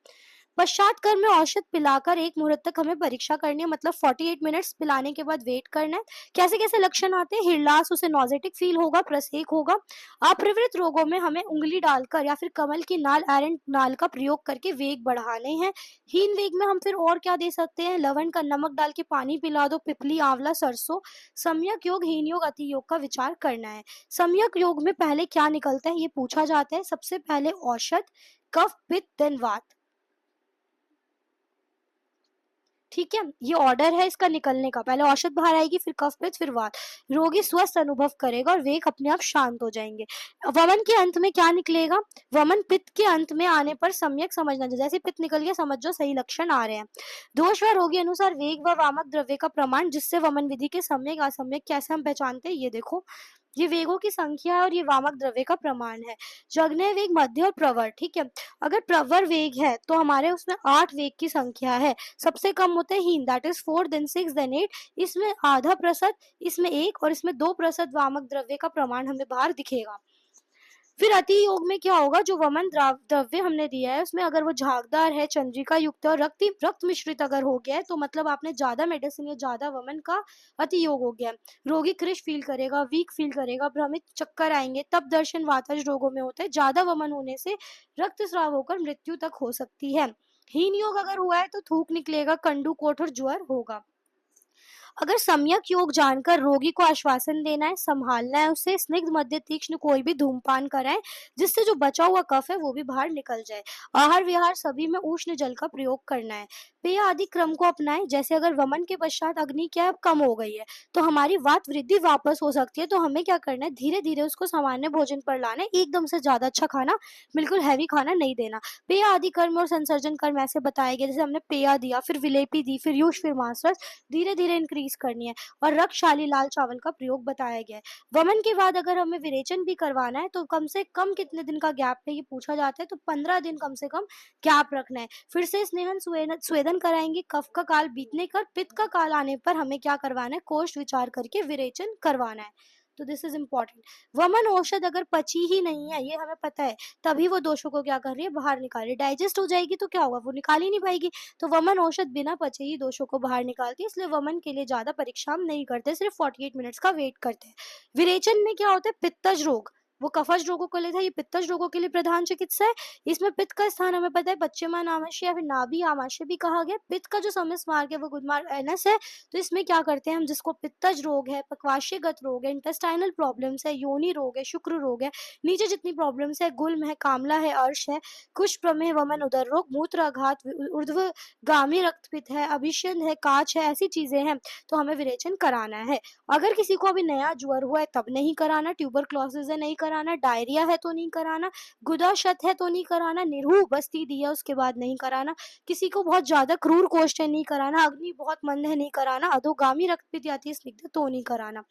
पश्चात कर्म में औषध पिलाकर 1 मुहूर्त तक हमें परीक्षा करनी है, मतलब 48 मिनट्स पिलाने के बाद वेट करना है। कैसे कैसे लक्षण आते हैं, हिरलास, उसे नॉजेटिक फील होगा, प्रसेक होगा। अप्रवृत्त रोगों में हमें उंगली डालकर या फिर कमल की नाल, एरेंट नाल का प्रयोग करके वेग बढ़ाने हैं। हीन वेग में हम फिर और क्या दे सकते हैं, लवण का नमक डाल के पानी पिला दो, पिपली, आंवला, सरसों। सम्यक योग, हीन योग, अति योग का विचार करना है। सम्यक योग में पहले क्या निकलता है ये पूछा जाता है। सबसे पहले औषध, कफ, पित्त, देन वात। ठीक है, ये ऑर्डर है इसका निकलने का। पहले औषध बाहर आएगी, फिर कफ, पित्त, फिर वात। रोगी स्वस्थ अनुभव करेगा और वेग अपने आप शांत हो जाएंगे। वमन के अंत में क्या निकलेगा, वमन पित्त के अंत में आने पर सम्यक समझना, जैसे पित्त निकल गया समझ जो सही लक्षण आ रहे हैं। दोष व रोगी अनुसार वेग व वामक द्रव्य का प्रमाण, जिससे वमन विधि के सम्यक असम्यक कैसे हम पहचानते हैं, ये देखो। ये वेगों की संख्या है और ये वामक द्रव्य का प्रमाण है। जगने वेग, मध्य और प्रवर, ठीक है। अगर प्रवर वेग है तो हमारे उसमें 8 वेग की संख्या है। सबसे कम होते हैं हीन, दैट इज 4 देन 6 देन 8। इसमें आधा प्रतिशत, इसमें 1 और इसमें 2% वामक द्रव्य का प्रमाण हमें बाहर दिखेगा। फिर अति योग में क्या होगा, जो वमन द्रव्य हमने दिया है उसमें अगर वो झागदार है, चंद्रिका युक्त है और रक्त मिश्रित अगर हो गया है तो मतलब आपने ज्यादा मेडिसिन या ज्यादा वमन का अति योग हो गया है। रोगी क्रिश फील करेगा, वीक फील करेगा, भ्रमित, चक्कर आएंगे, तब दर्शन वातज रोगों में होते हैं। ज्यादा वमन होने से रक्तस्राव होकर मृत्यु तक हो सकती है। हीन योग अगर हुआ है तो थूक निकलेगा, कंडू कोट और ज्वर होगा। अगर सम्यक योग जानकर रोगी को आश्वासन देना है, संभालना है, उसे स्निग्ध, मध्य, तीक्ष्ण कोई भी धूमपान कराएं जिससे जो बचा हुआ कफ है वो भी बाहर निकल जाए। आहार विहार सभी में उष्ण जल का प्रयोग करना है। पेय आदि क्रम को अपनाएं। जैसे अगर वमन के पश्चात अग्नि क्या है, कम हो गई है तो हमारी वात वृद्धि वापस हो सकती है, तो हमें क्या करना है, धीरे धीरे उसको सामान्य भोजन पर लाना है। एकदम से ज्यादा अच्छा खाना, बिल्कुल हैवी खाना नहीं देना। पेय आदि कर्म और संसर्जन कर्म ऐसे बताए गए, जैसे हमने पेय दिया, फिर विलेपी दी, फिर यूष, फिर मांसरस, धीरे धीरे इंक्रीज करनी है। और रक्तशाली लाल चावल का प्रयोग बताया गया है। वमन के बाद अगर हमें विरेचन भी करवाना है तो कम से कम कितने दिन का गैप है ये पूछा जाता है, तो 15 दिन कम से कम गैप रखना है। फिर से स्नेहन स्वेदन कराएंगे। कफ का काल बीतने कर पित्त का काल आने पर हमें क्या करवाना है, कोष्ठ विचार करके विरेचन करवाना है। तो दिस इज इम्पोर्टेंट। वमन औषध अगर पची ही नहीं है, ये हमें पता है, तभी वो दोषों को क्या कर रही है, बाहर निकाल रही है। डाइजेस्ट हो जाएगी तो क्या होगा, वो निकाल ही नहीं पाएगी। तो वमन औषध बिना पचे ही दोषों को बाहर निकालती है, इसलिए वमन के लिए ज्यादा परीक्षा हम नहीं करते, सिर्फ 48 मिनट्स का वेट करते हैं। विरेचन में क्या होता है, पित्तज रोग, वो कफज रोगों को लिए था, ये पित्तज रोगों के लिए प्रधान चिकित्सा है। इसमें पित्त का स्थान हमें पता है पश्चिमान आमाशय या फिर नाभि आमाशय भी कहा गया। पित्त का जो समस्त मार्ग है वो गुदमार्ग एनस है। तो इसमें क्या करते हैं हम, जिसको पित्तज रोग है, पक्वाशयगत रोग है, इंटेस्टाइनल प्रॉब्लम्स है, योनि रोग है, शुक्र रोग है, नीचे जितनी प्रॉब्लम्स है, गुल्म है, कामला है, अर्श है, कुछ प्रमेह, वमन, उदर रोग, मूत्राघात, ऊर्ध्वगामी रक्तपित है, अभिषेद है, काच है, ऐसी चीजें हैं तो हमें विरेचन कराना है। अगर किसी को अभी नया ज्वर हुआ है तब नहीं कराना, ट्यूबरक्लोसिस है नहीं कराना, डायरिया है तो नहीं कराना, गुदाशत है तो नहीं कराना, निरहू बस्ती दी है उसके बाद नहीं कराना, किसी को बहुत ज्यादा क्रूर कोष्ठ है नहीं कराना, अग्नि बहुत मंद है नहीं कराना, अधोगामी रक्तपित आती है स्निग्ध तो नहीं कराना।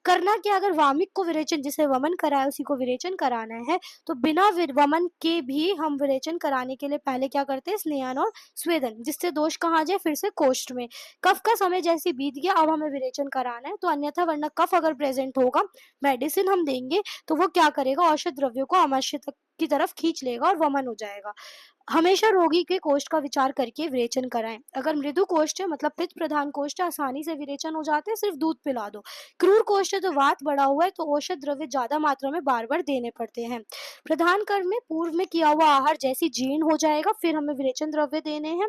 करना क्या, अगर वामिक को विरेचन, जिसे वमन कराया उसी को विरेचन कराना है तो बिना वमन के भी हम विरेचन कराने के लिए पहले क्या करते हैं, स्नेहन और स्वेदन, जिससे दोष कहाँ जाए, फिर से कोष्ठ में। कफ का समय जैसे बीत गया, अब हमें विरेचन कराना है, तो अन्यथा वरना कफ अगर प्रेजेंट होगा, मेडिसिन हम देंगे तो वो क्या करेगा, औषध द्रव्यों को आमाशय तक की तरफ खींच लेगा और वमन हो जाएगा। हमेशा रोगी के कोष्ठ का विचार करके विरेचन कराएं। अगर मृदु कोष्ठ है, मतलब पित्त प्रधान कोष्ठ है, आसानी से विरेचन हो जाते हैं, सिर्फ दूध पिला दो। क्रूर कोष्ठ है तो वात बढ़ा हुआ है तो औषध द्रव्य ज्यादा मात्रा में बार बार देने पड़ते हैं। प्रधान कर्म में पूर्व में किया हुआ आहार जैसी जीर्ण हो जाएगा, फिर हमें विरेचन द्रव्य देने हैं।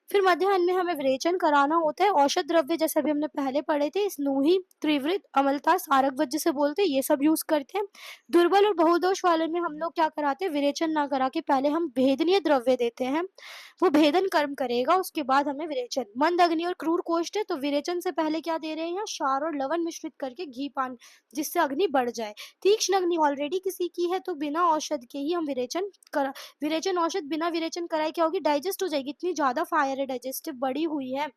फिर मध्याह्न में हमें विरेचन कराना होता है। औषध द्रव्य जैसे अभी हमने पहले पढ़े थे, स्नूही, त्रिवृत, अमलता, सारकवत जिसे बोलते हैं, ये सब यूज करते हैं। दुर्बल और बहुदोष वाले में हम लोग क्या कराते हैं, विरेचन ना करा के पहले हम भेदनीय द्रव्य देते हैं, वो भेदन कर्म करेगा, उसके बाद हमें विरेचन। मंद अग्नि और क्रूर कोष्ठ है तो विरेचन से पहले क्या दे रहे हैं, क्षार और लवण मिश्रित करके घी पान, जिससे अग्नि बढ़ जाए। तीक्ष्ण अग्नि ऑलरेडी किसी की है तो बिना औषध के ही हम विरेचन औषध बिना विरेचन कराए क्या होगी, डाइजेस्ट हो जाएगी, इतनी ज्यादा फायर है, डाइजेस्टिव बढ़ी हुई है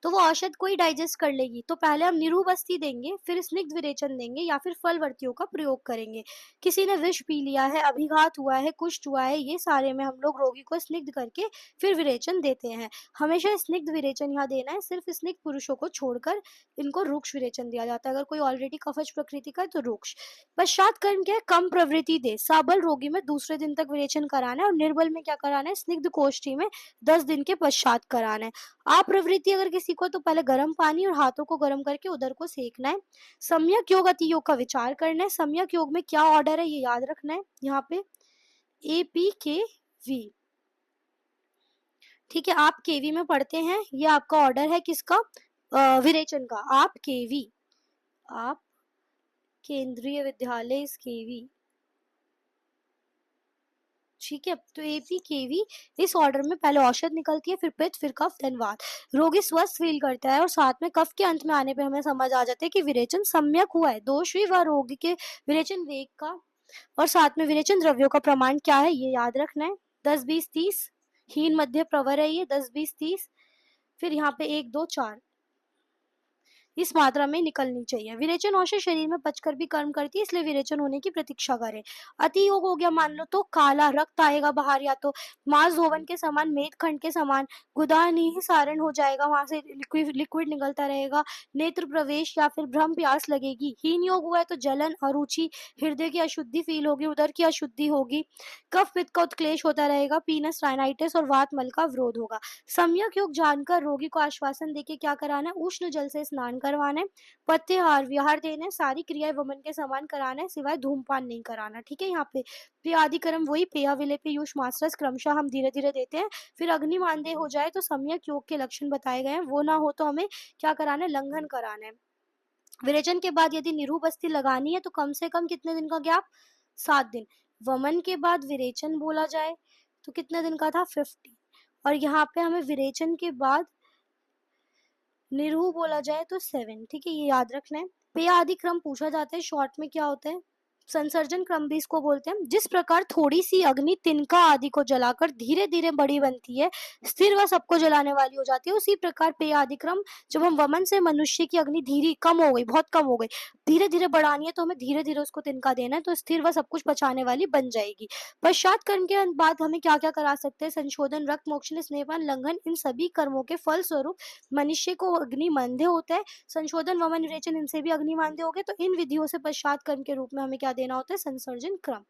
तो वो औषध को ही डाइजेस्ट कर लेगी। तो पहले हम निरूबस्ती देंगे, फिर स्निग्ध विरेचन देंगे या फिर फलवर्तियों का प्रयोग करेंगे। किसी ने विष पी लिया है, अभिघात हुआ है, कुष्ठ हुआ है, ये सारे में हम लोग रोगी को स्निग्ध करके फिर विरेचन देते हैं। हमेशा स्निग्ध विरेचन यहाँ देना है, सिर्फ स्निग्ध पुरुषों को छोड़कर इनको रुक्ष विरेचन दिया जाता है। अगर कोई ऑलरेडी कफज प्रकृति का है तो रुक्ष। पश्चात कर्म क्या है, कम प्रवृत्ति दे, सबल रोगी में दूसरे दिन तक विरेचन कराना है और निर्बल में क्या कराना है, स्निग्ध कोष्ठी में 10 दिन के पश्चात कराना है। आप प्रवृत्ति अगर किसी को, तो पहले गर्म पानी और हाथों को गर्म करके उदर को सेकना है। सम्यक योग अति योग का विचार करना है। सम्यक योग में क्या ऑर्डर है ये याद रखना है, यहाँ पे APKV, ठीक है। आप केवी में पढ़ते हैं, ये आपका ऑर्डर है किसका, विरेचन का। आप केवी, आप केंद्रीय विद्यालय इस केवी, ठीक है। तो APKV इस ऑर्डर में पहले औषध निकलती है, फिर पित्त, फिर कफ, देन वात। रोगी स्वस्थ फील करता है और साथ में कफ के अंत में आने पे हमें समझ आ जाता है कि विरेचन सम्यक हुआ है। दोष भी व रोगी के विरेचन वेग का और साथ में विरेचन द्रव्यों का प्रमाण क्या है ये याद रखना है। 10, 20, 30 हीन मध्य प्रवर है ये, 10, 20, 30। फिर यहाँ पे 1, 2, 4, इस मात्रा में निकलनी चाहिए। विरेचन औषध शरीर में पचकर भी कर्म करती है, इसलिए विरेचन होने की प्रतीक्षा करें। अति योग हो गया मान लो तो काला रक्त आएगा बाहर, या तो मांस धोवन के समान, मेद खंड के समान गुदा निःसारण हो जाएगा, वहां से लिक्विड निकलता रहेगा, नेत्र प्रवेश या फिर भ्रम प्यास लगेगी। हीन योग हुआ है तो जलन, अरुचि, हृदय की अशुद्धि फील होगी, उदर की अशुद्धि होगी, कफ पित्त का उत्क्लेश होता रहेगा, पीनस, राइनाइटिस और वात मल का अवरोध होगा। सम्यक योग जानकर रोगी को आश्वासन देके क्या कराना है, उष्ण जल से स्नान करवाना है, पथ्यहार विहार देना, सारी क्रियाएं वमन के समान कराना है, सिवाय धूमपान नहीं कराना। ठीक है, यहाँ पे पेयादि कर्म वही पेया विलेपी यूष मास्टर्स क्रमशः हम धीरे धीरे देते हैं। फिर अग्नि मानदेय हो जाए तो सम्यक योग के लक्षण बताए गए हैं, वो ना हो तो हमें क्या कराना है, लंघन कराना है। विरेचन के बाद यदि निरूप बस्ती लगानी है तो कम से कम कितने दिन का गैप, 7 दिन। वमन के बाद विरेचन बोला जाए तो कितने दिन का था, 50। और यहाँ पे हमें विरेचन के बाद निरूह बोला जाए तो 7। ठीक है, ये याद रखना है। पेय आदि क्रम पूछा जाता है, शॉर्ट में क्या होता है, संसर्जन क्रम भी इसको बोलते हैं। जिस प्रकार थोड़ी सी अग्नि तिनका आदि को जलाकर धीरे धीरे बड़ी बनती है, स्थिर व सबको जलाने वाली हो जाती है, उसी प्रकार पेय आदि क्रम, जब हम वमन से मनुष्य की अग्नि धीरे कम हो गई, बहुत कम हो गई, धीरे धीरे बढ़ानी है तो हमें धीरे धीरे उसको तिनका देना है, तो स्थिर व सब कुछ पचाने वाली बन जाएगी। पश्चात कर्म के बाद हमें क्या क्या करा सकते हैं, संशोधन, रक्त मोक्षण, स्नेहपान, लंघन, इन सभी कर्मों के फल स्वरूप मनुष्य को अग्नि मानदेय होता है। संशोधन, वमन, विरेचन, इनसे भी अग्नि मानदेय हो गए, तो इन विधियों से पश्चात कर्म के रूप में हमें क्या देना होता है, संसर्जन क्रम।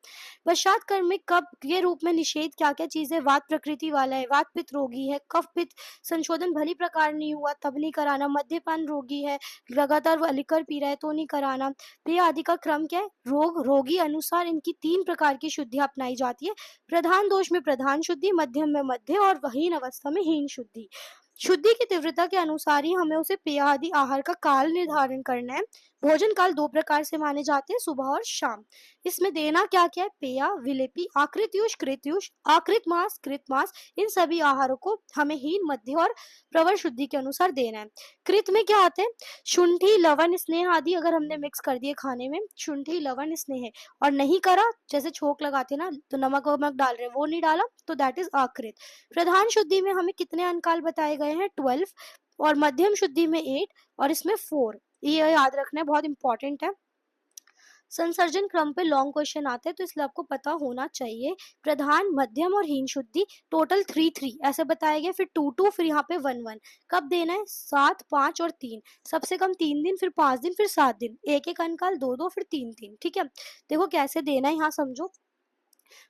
पश्चात कर्म में कब के रूप में निषेध क्या क्या चीजें, वात प्रकृति वाला है, वात पित्त रोगी है, कफ पित्त संशोधन भली प्रकार नहीं हुआ तब नहीं कराना, मद्यपान रोगी है, लगातार लिकर पी रहा है तो नहीं कराना। पेय आदि का क्रम क्या है, रोग रोगी अनुसार इनकी 3 प्रकार की शुद्धियां अपनाई जाती है। प्रधान दोष में प्रधान शुद्धि, मध्यम में मध्य और हीन अवस्था में हीन शुद्धि। शुद्धि की तीव्रता के अनुसार ही हमें उसे पेय आदि आहार का काल निर्धारण करना है। भोजन काल 2 प्रकार से माने जाते हैं, सुबह और शाम। इसमें देना क्या क्या है, पेया, विलेपी, आकृत्युष, कृत्युष, आकृत मास, कृत मास, इन सभी आहारों को हमें हीन, मध्य और प्रवर शुद्धि के अनुसार देना है। कृत में क्या आते हैं, शुंठी, लवण, स्नेह आदि अगर हमने मिक्स कर दिए खाने में, शुंठी, लवण, स्नेह, और नहीं करा, जैसे छोक लगाते ना तो नमक वमक डाल रहे, वो नहीं डाला तो दैट इज आकृत। प्रधान शुद्धि में हमें कितने अंकाल बताए गए हैं, 12, और मध्यम शुद्धि में 8, और इसमें 4। ये याद रखना है, बहुत इंपॉर्टेंट है। संसर्जन क्रम पे लॉन्ग क्वेश्चन आते हैं तो इसलिए आपको पता होना चाहिए। प्रधान, मध्यम और हीन शुद्धि टोटल 3 ऐसे बताया गया, फिर 2 फिर यहाँ पे 1 कब देना है, 7, 5 और 3, सबसे कम 3 दिन, फिर 5 दिन, फिर 7 दिन, एक एक अंकाल 2 फिर 3 ठीक है। देखो कैसे देना है, यहाँ समझो।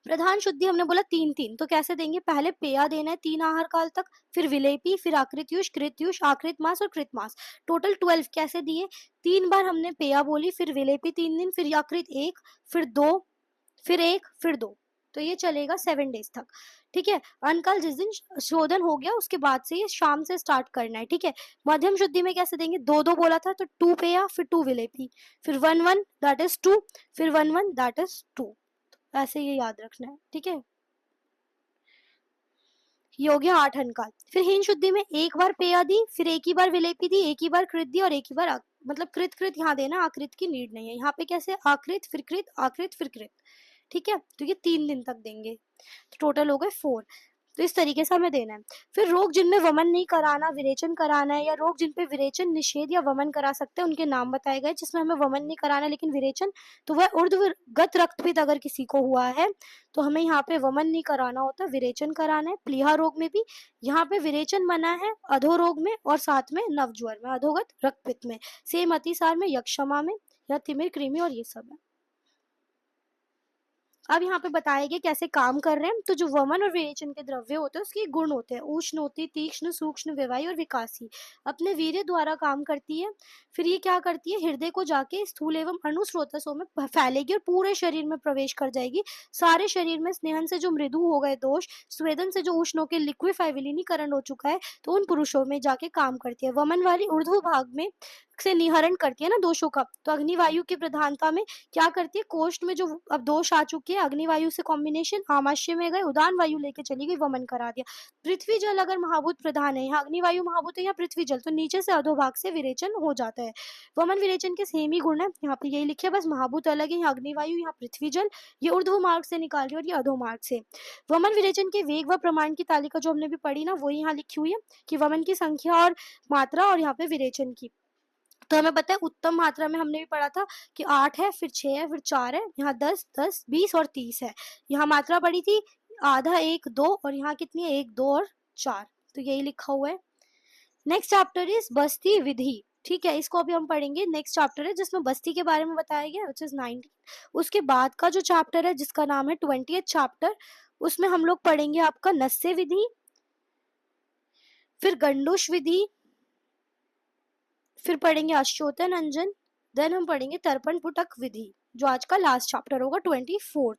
प्रधान शुद्धि हमने बोला 3 तो कैसे देंगे, पहले पेया देना है 3 आहार काल तक, फिर विलेपी, फिर आकृत्युष, कृत्युष, आकृत मास और कृत मास, टोटल 12 कैसे दिए, 3 बार हमने पेया बोली, फिर विलेपी 3 दिन, फिर आकृत 1, फिर 2, फिर 1, फिर 2, तो ये चलेगा 7 डेज तक। ठीक है, अनकाल जिस दिन शोधन हो गया उसके बाद से ये शाम से स्टार्ट करना है। ठीक है, मध्यम शुद्धि में कैसे देंगे, 2 बोला था तो 2 पेया, फिर 2 विलेपी, फिर 1 दैट इज 2, फिर 1 दैट इज 2, ऐसे ये याद रखना है। ठीक है, ये हो गया 8 अंकाल। फिर हीन शुद्धि में एक बार पेया दी, फिर एक ही बार विलेपी दी, एक ही बार कृत दी और एक ही बार मतलब कृत कृत यहाँ देना, आकृत की नीड नहीं है। यहाँ पे कैसे, आकृत फिर कृत, आकृत फिर कृत। ठीक है, तो ये 3 दिन तक देंगे, तो टोटल हो गए 4। तो इस तरीके से हमें देना है। फिर रोग जिनमें वमन नहीं कराना, विरेचन कराना है, या रोग जिन पे विरेचन निषेध या वमन करा सकते हैं, उनके नाम बताए गए। जिसमें हमें वमन नहीं कराना लेकिन विरेचन, तो वह ऊर्ध्वगत रक्तपित अगर किसी को हुआ है तो हमें यहाँ पे वमन नहीं कराना होता, विरेचन कराना है। प्लीहा रोग में भी यहाँ पे विरेचन मना है, अधो रोग में और साथ में नवज्वर में, अधोगत रक्तपित में, सेम अतिसार में, यक्षमा में, या तिमिर, कृमि और ये सब है। अब यहाँ पे बताया गया कैसे काम कर रहे हैं। तो जो वमन और विरेचन के द्रव्य होते हैं उसके गुण होते हैं, उष्ण होती, तीक्ष्ण, सूक्ष्म, व्यवाही और विकासी, अपने वीर्य द्वारा काम करती है। फिर ये क्या करती है, हृदय को जाके स्थूल एवं अणुस्रोतसों में फैलेगी और पूरे शरीर में प्रवेश कर जाएगी। सारे शरीर में स्नेहन से जो मृदु हो गए दोष, स्वेदन से जो उष्ण होकर लिक्विफाई विलीनीकरण हो चुका है, तो उन पुरुषों में जाके काम करती है। वमन वाली ऊर्ध्व भाग में से निहरण करती है ना दोषों का, तो अग्निवायु की प्रधानता में क्या करती है, कोष्ठ में जो अब दोष आ चुके हैं, अग्निवायु से कॉम्बिनेशन आमाशय में गए, उदान वायु लेके चली गई, वमन करा दिया। पृथ्वी जल अगर महाभूत प्रधान है, यहाँ अग्निवायु महाभूत है, यहाँ पृथ्वी जल, तो नीचे से अधोभाग से विरेचन हो जाता है। वमन विरेचन के सेम ही गुण है, यहाँ पे यही लिखे, बस महाभूत अलग है, यहाँ अग्निवायु, यहाँ पृथ्वी जल, ये ऊर्ध्व मार्ग से निकाल रही है और ये अधो मार्ग से। वमन विरेचन के वेग व प्रमाण की तालिका जो हमने भी पढ़ी ना, वो यहाँ लिखी हुई है कि वमन की संख्या और मात्रा, और यहाँ पे विरेचन की। तो हमें पता है उत्तम मात्रा में हमने भी पढ़ा था कि 8 है, फिर 6 है, फिर 4 है, यहाँ 10, 10, 20 और 30 है। यहाँ मात्रा पड़ी थी आधा, 1, 2 और यहाँ कितनी है 1, 2 और 4। तो यही लिखा हुआ है। नेक्स्ट चैप्टर इज बस्ती विधि। ठीक है, इसको अभी हम पढ़ेंगे। नेक्स्ट चैप्टर है जिसमें बस्ती के बारे में बताया गया, विच इज 19। उसके बाद का जो चैप्टर है जिसका नाम है 20th चैप्टर, उसमें हम लोग पढ़ेंगे आपका नस्य विधि, फिर गंडूश विधि, फिर पढ़ेंगे अश्चोतन अंजन, देन हम पढ़ेंगे तर्पण पुटक विधि, जो आज का लास्ट चैप्टर होगा 24th।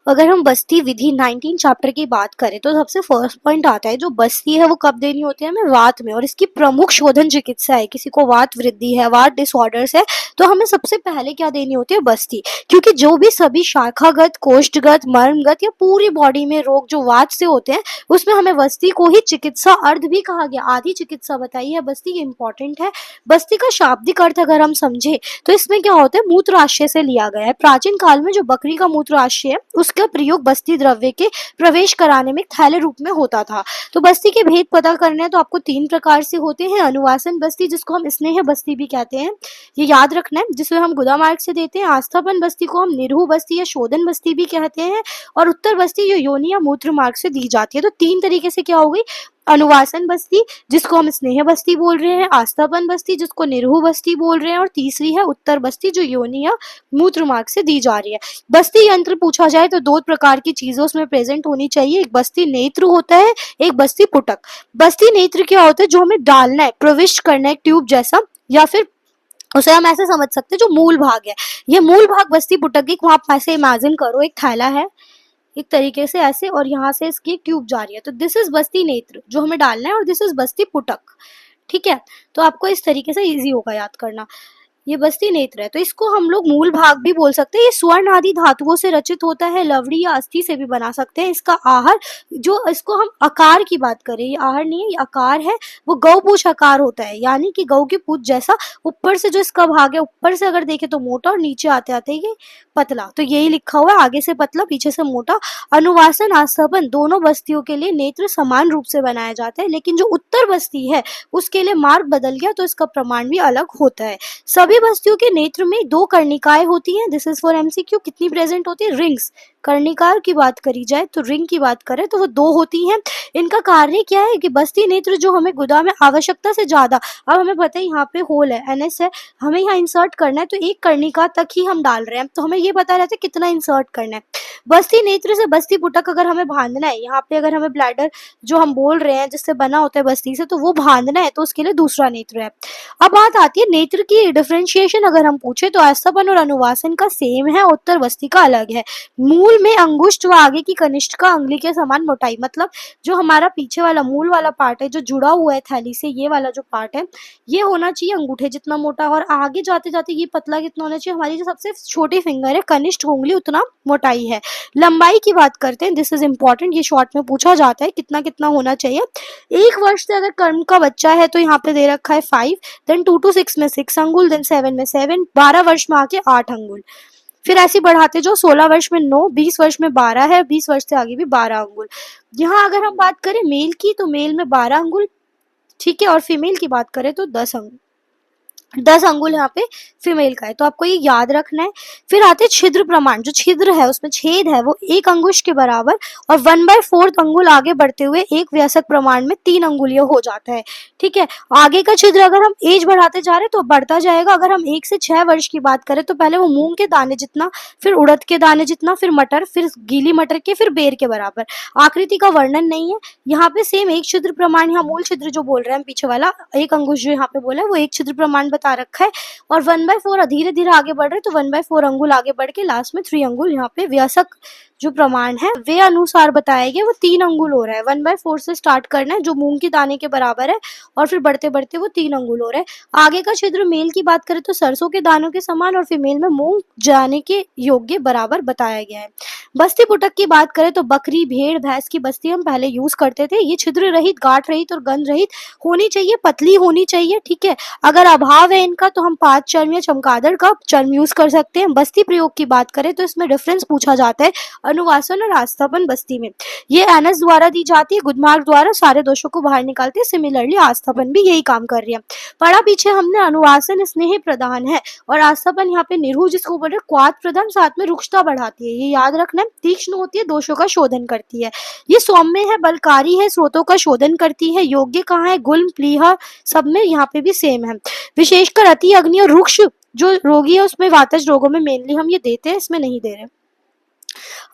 अगर हम बस्ती विधि 19 चैप्टर की बात करें तो सबसे फर्स्ट पॉइंट आता है जो बस्ती है वो कब देनी होती है हमें वात में, और इसकी प्रमुख शोधन चिकित्सा है। किसी को वात वृद्धि है, वात डिसऑर्डर्स है, तो हमें सबसे पहले क्या देनी होती है बस्ती, क्योंकि जो भी सभी शाखागत, कोष्ठगत, मर्मगत या पूरी बॉडी में रोग जो वात से होते हैं उसमें हमें बस्ती को ही चिकित्सा अर्ध भी कहा गया, आधी चिकित्सा बताई है। बस्ती इंपॉर्टेंट है। बस्ती का शाब्दिक अर्थ अगर हम समझे तो इसमें क्या होता है, मूत्राशय से लिया गया है। प्राचीन काल में जो बकरी का मूत्राशय है उसका प्रयोग बस्ती द्रव्य के प्रवेश कराने में थैले रूप में होता था। तो बस्ती के भेद पता करने हैं तो आपको 3 प्रकार से होते हैं। अनुवासन बस्ती, जिसको हम स्नेह बस्ती भी कहते हैं, ये याद रखना है, जिसे हम गुदा मार्ग से देते हैं। आस्थापन बस्ती को हम निरहु बस्ती या शोधन बस्ती भी कहते हैं, और उत्तर बस्ती जो योनि या मूत्र मार्ग से दी जाती है। तो 3 तरीके से क्या हो गई, अनुवासन बस्ती जिसको हम स्नेह बस्ती बोल रहे हैं, आस्थापन बस्ती जिसको निरहु बस्ती बोल रहे हैं, और तीसरी है उत्तर बस्ती जो योनि या मूत्र मार्ग से दी जा रही है। बस्ती यंत्र पूछा जाए तो 2 प्रकार की चीजें उसमें प्रेजेंट होनी चाहिए, एक बस्ती नेत्र होता है, एक बस्ती पुटक। बस्ती नेत्र क्या होता है, जो हमें डालना है, प्रविष्ट करना है ट्यूब जैसा, या फिर उसे हम ऐसे समझ सकते हैं जो मूल भाग है, ये मूल भाग बस्ती पुटक की। वहां आप ऐसे इमेजिन करो एक थैला है एक तरीके से ऐसे, और यहाँ से इसकी एक ट्यूब जा रही है, तो दिस इज बस्ती नेत्र जो हमें डालना है, और दिस इज बस्ती पुटक। ठीक है, तो आपको इस तरीके से इजी होगा याद करना। ये बस्ती नेत्र है, तो इसको हम लोग मूल भाग भी बोल सकते हैं। ये स्वर्ण आदि धातुओं से रचित होता है, लवड़ी या अस्थि से भी बना सकते हैं। इसका आहार, जो इसको हम आकार की बात करें, ये आहार नहीं है, ये आकार है, वो गौ पूछ आकार होता है, यानी कि गौ की पूछ जैसा। ऊपर से जो इसका भाग है, ऊपर से अगर देखें तो मोटा, और नीचे आते आते ये पतला। तो यही लिखा हुआ है, आगे से पतला पीछे से मोटा। अनुवासन आस्थापन दोनों बस्तियों के लिए नेत्र समान रूप से बनाया जाता है, लेकिन जो उत्तर बस्ती है उसके लिए मार्ग बदल गया, तो इसका प्रमाण भी अलग होता है। सभी बस्तियों के नेत्र में 2 कर्णिकाएं होती हैं। This is for MCQ. कितनी प्रेजेंट होती है, रिंग्स। कर्णिकार की बात करी जाए तो रिंग की बात करें तो वो 2 होती हैं। इनका कार्य क्या है कि बस्ती नेत्र जो हमें गुदा में आवश्यकता से ज्यादा, अब हमें पता है यहाँ पे होल है, एनएस है, हमें यहाँ इंसर्ट करना है, तो 1 कर्णिका तक ही हम डाल रहे हैं, तो हमें ये पता रहता है कितना इंसर्ट करना है। बस्ती नेत्र से बस्ती पुटक अगर हमें बांधना है, यहाँ पे अगर हमें ब्लैडर जो हम बोल रहे हैं जिससे बना होता है बस्ती से, तो वो बांधना है, तो उसके लिए दूसरा नेत्र है। अब बात आती है नेत्र की डिफरेंशिएशन अगर हम पूछे तो आस्थापन और अनुवासन का सेम है, उत्तर बस्ती का अलग है। मूल में अंगुष्ठ व आगे की कनिष्ठ का अंगुली के समान मोटाई, मतलब जो हमारा पीछे वाला मूल वाला पार्ट है जो जुड़ा हुआ है थैली से, ये वाला जो पार्ट है ये होना चाहिए अंगूठे जितना मोटा, और आगे जाते जाते ये पतला कितना होना चाहिए, हमारी जो सबसे छोटी फिंगर है कनिष्ठ उंगली उतना मोटाई है। लंबाई की बात करते हैं, दिस इज इंपॉर्टेंट, ये शॉर्ट में पूछा जाता है कितना कितना होना चाहिए। 1 वर्ष से अगर कर्म का बच्चा है तो यहाँ पे दे रखा है 5, देन 2 to 6 में 6 अंगुल, देन 7 में 7, 12 वर्ष में आके 8 अंगुल, फिर ऐसे बढ़ाते जो 16 वर्ष में 9, 20 वर्ष में 12 है, 20 वर्ष से आगे भी 12 अंगुल। यहाँ अगर हम बात करें मेल की तो मेल में 12 अंगुल, ठीक है, और फीमेल की बात करें तो 10 अंगुल। 10 अंगुल यहाँ पे फीमेल का है, तो आपको ये याद रखना है। फिर आते छिद्र प्रमाण, जो छिद्र है उसमें छेद है वो 1 अंगुश के बराबर, और 1/4 अंगुल आगे बढ़ते हुए 1 वयस्क प्रमाण में 3 अंगुलियां हो जाता है। ठीक है, आगे का छिद्र अगर हम एज बढ़ाते जा रहे तो बढ़ता जाएगा। अगर हम 1 से 6 वर्ष की बात करें तो पहले वो मूंग के दाने जितना, फिर उड़द के दाने जितना, फिर मटर, फिर गीली मटर के, फिर बेर के बराबर। आकृति का वर्णन नहीं है यहाँ पे। सेम 1 छिद्र प्रमाण, यहाँ मूल छिद्र जो बोल रहे हैं पीछे वाला 1 अंगुश जो यहाँ पे बोला है वो 1 छिद्र प्रमाण बता रखा है, और 1/4 धीरे धीरे आगे बढ़ रहे तो 1/4 अंगुल आगे बढ़ के लास्ट में 3 अंगुल यहाँ पे वयस्क जो प्रमाण है वे अनुसार बताया गया, वो 3 अंगुल हो रहा है। 1/4 से स्टार्ट करना है जो मूंग के दाने के बराबर है, और फिर बढ़ते बढ़ते वो 3 अंगुल हो रहा है। आगे का छिद्र मेल की बात करें तो सरसों के दानों के समान, और फीमेल में मूंग जाने के योग्य बराबर बताया गया है। बस्ती पुटक की बात करें तो बकरी, भेड़, भैंस की बस्ती हम पहले यूज करते थे। ये छिद्र रहित, गांठ रहित और गंध रहित होनी चाहिए, पतली होनी चाहिए। ठीक है, अगर अभाव है इनका तो हम 5 चर्म या चमगादड़ का चर्म यूज कर सकते हैं। बस्ती प्रयोग की बात करें तो इसमें डिफरेंस पूछा जाता है अनुवासन और आस्थापन बस्ती में। ये एनएस द्वारा दी जाती है, गुडमार्क द्वारा सारे दोषों को बाहर निकालती है। सिमिलरली आस्थापन भी यही काम कर रही है। पढ़ा पीछे हमने अनुवासन स्नेह प्रदान है और आस्थापन यहाँ पे निरूह जिसको बोल रहे क्वाद प्रदान, साथ में रुक्षता बढ़ाती है। ये याद रखना है। तीक्ष्ण होती है, दोषों का शोधन करती है। ये सौम्य है, बलकारी है, स्रोतों का शोधन करती है। योग्य कहाँ है, गुल्म प्लीहा सब में यहाँ पे भी सेम है। विशेषकर अति अग्नि और रुक्ष जो रोगी है उसमें वातज रोगों में मेनली हम ये देते हैं, इसमें नहीं दे रहे।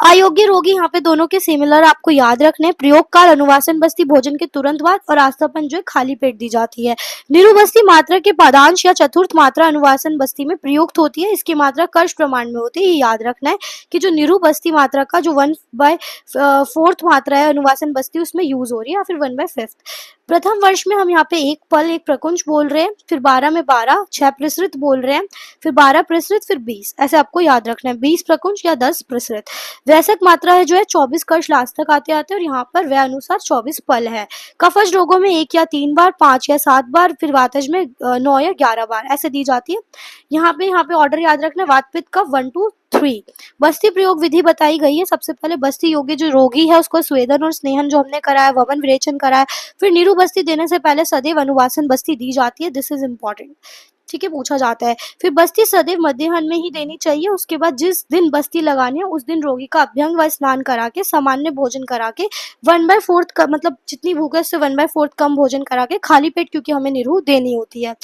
अयोग्य रोगी यहाँ पे दोनों के सिमिलर आपको याद रखने हैं। प्रयोग काल अनुवासन बस्ती भोजन के तुरंत बाद और आस्थापन जो है खाली पेट दी जाती है। निरू बस्ती मात्रा के पदांश या चतुर्थ मात्रा अनुवासन बस्ती में प्रयुक्त होती है। इसकी मात्रा कर्ष प्रमाण में होती है। ये याद रखना है कि जो निरू बस्ती मात्रा का जो 1/4 मात्रा है अनुवासन बस्ती उसमें यूज हो रही है, या फिर 1/5। प्रथम वर्ष में हम यहाँ पे एक पल एक प्रकुंज बोल रहे हैं, फिर 12 में 12, 6 प्रसृत बोल रहे हैं, फिर 12 प्रसृत, फिर 20। ऐसे आपको याद रखना है, 20 प्रकुंज या 10 प्रसृत। वैसक मात्रा है जो है 24 कर्ष लास्ट तक आते आते, और यहाँ पर वह अनुसार 24 पल है। कफज रोगों में 1 या 3 बार, 5 या 7 बार, फिर वातज में 9 या 11 बार ऐसे दी जाती है। यहाँ पे ऑर्डर याद रखना है, वात पित्त का 1 2 3। बस्ती प्रयोग विधि बताई गई है। सबसे पहले बस्ती योग्य जो रोगी है उसको स्वेदन और स्नेहन जो हमने कराया, वमन विरेचन कराया। फिर नीरू बस्ती देने से पहले सदैव अनुवासन बस्ती दी जाती है। दिस इज इम्पोर्टेंट, ठीक है, पूछा जाता है। फिर बस्ती सदैव मध्याह्न में ही देनी चाहिए। उसके बाद जिस दिन बस्ती लगानी है उस दिन रोगी का अभ्यंग व स्नान करा के, सामान्य भोजन करा के, 1/4 मतलब जितनी भूख है उससे 1/4 कम भोजन करा के, खाली पेट, क्योंकि हमें निरूह देनी होती है।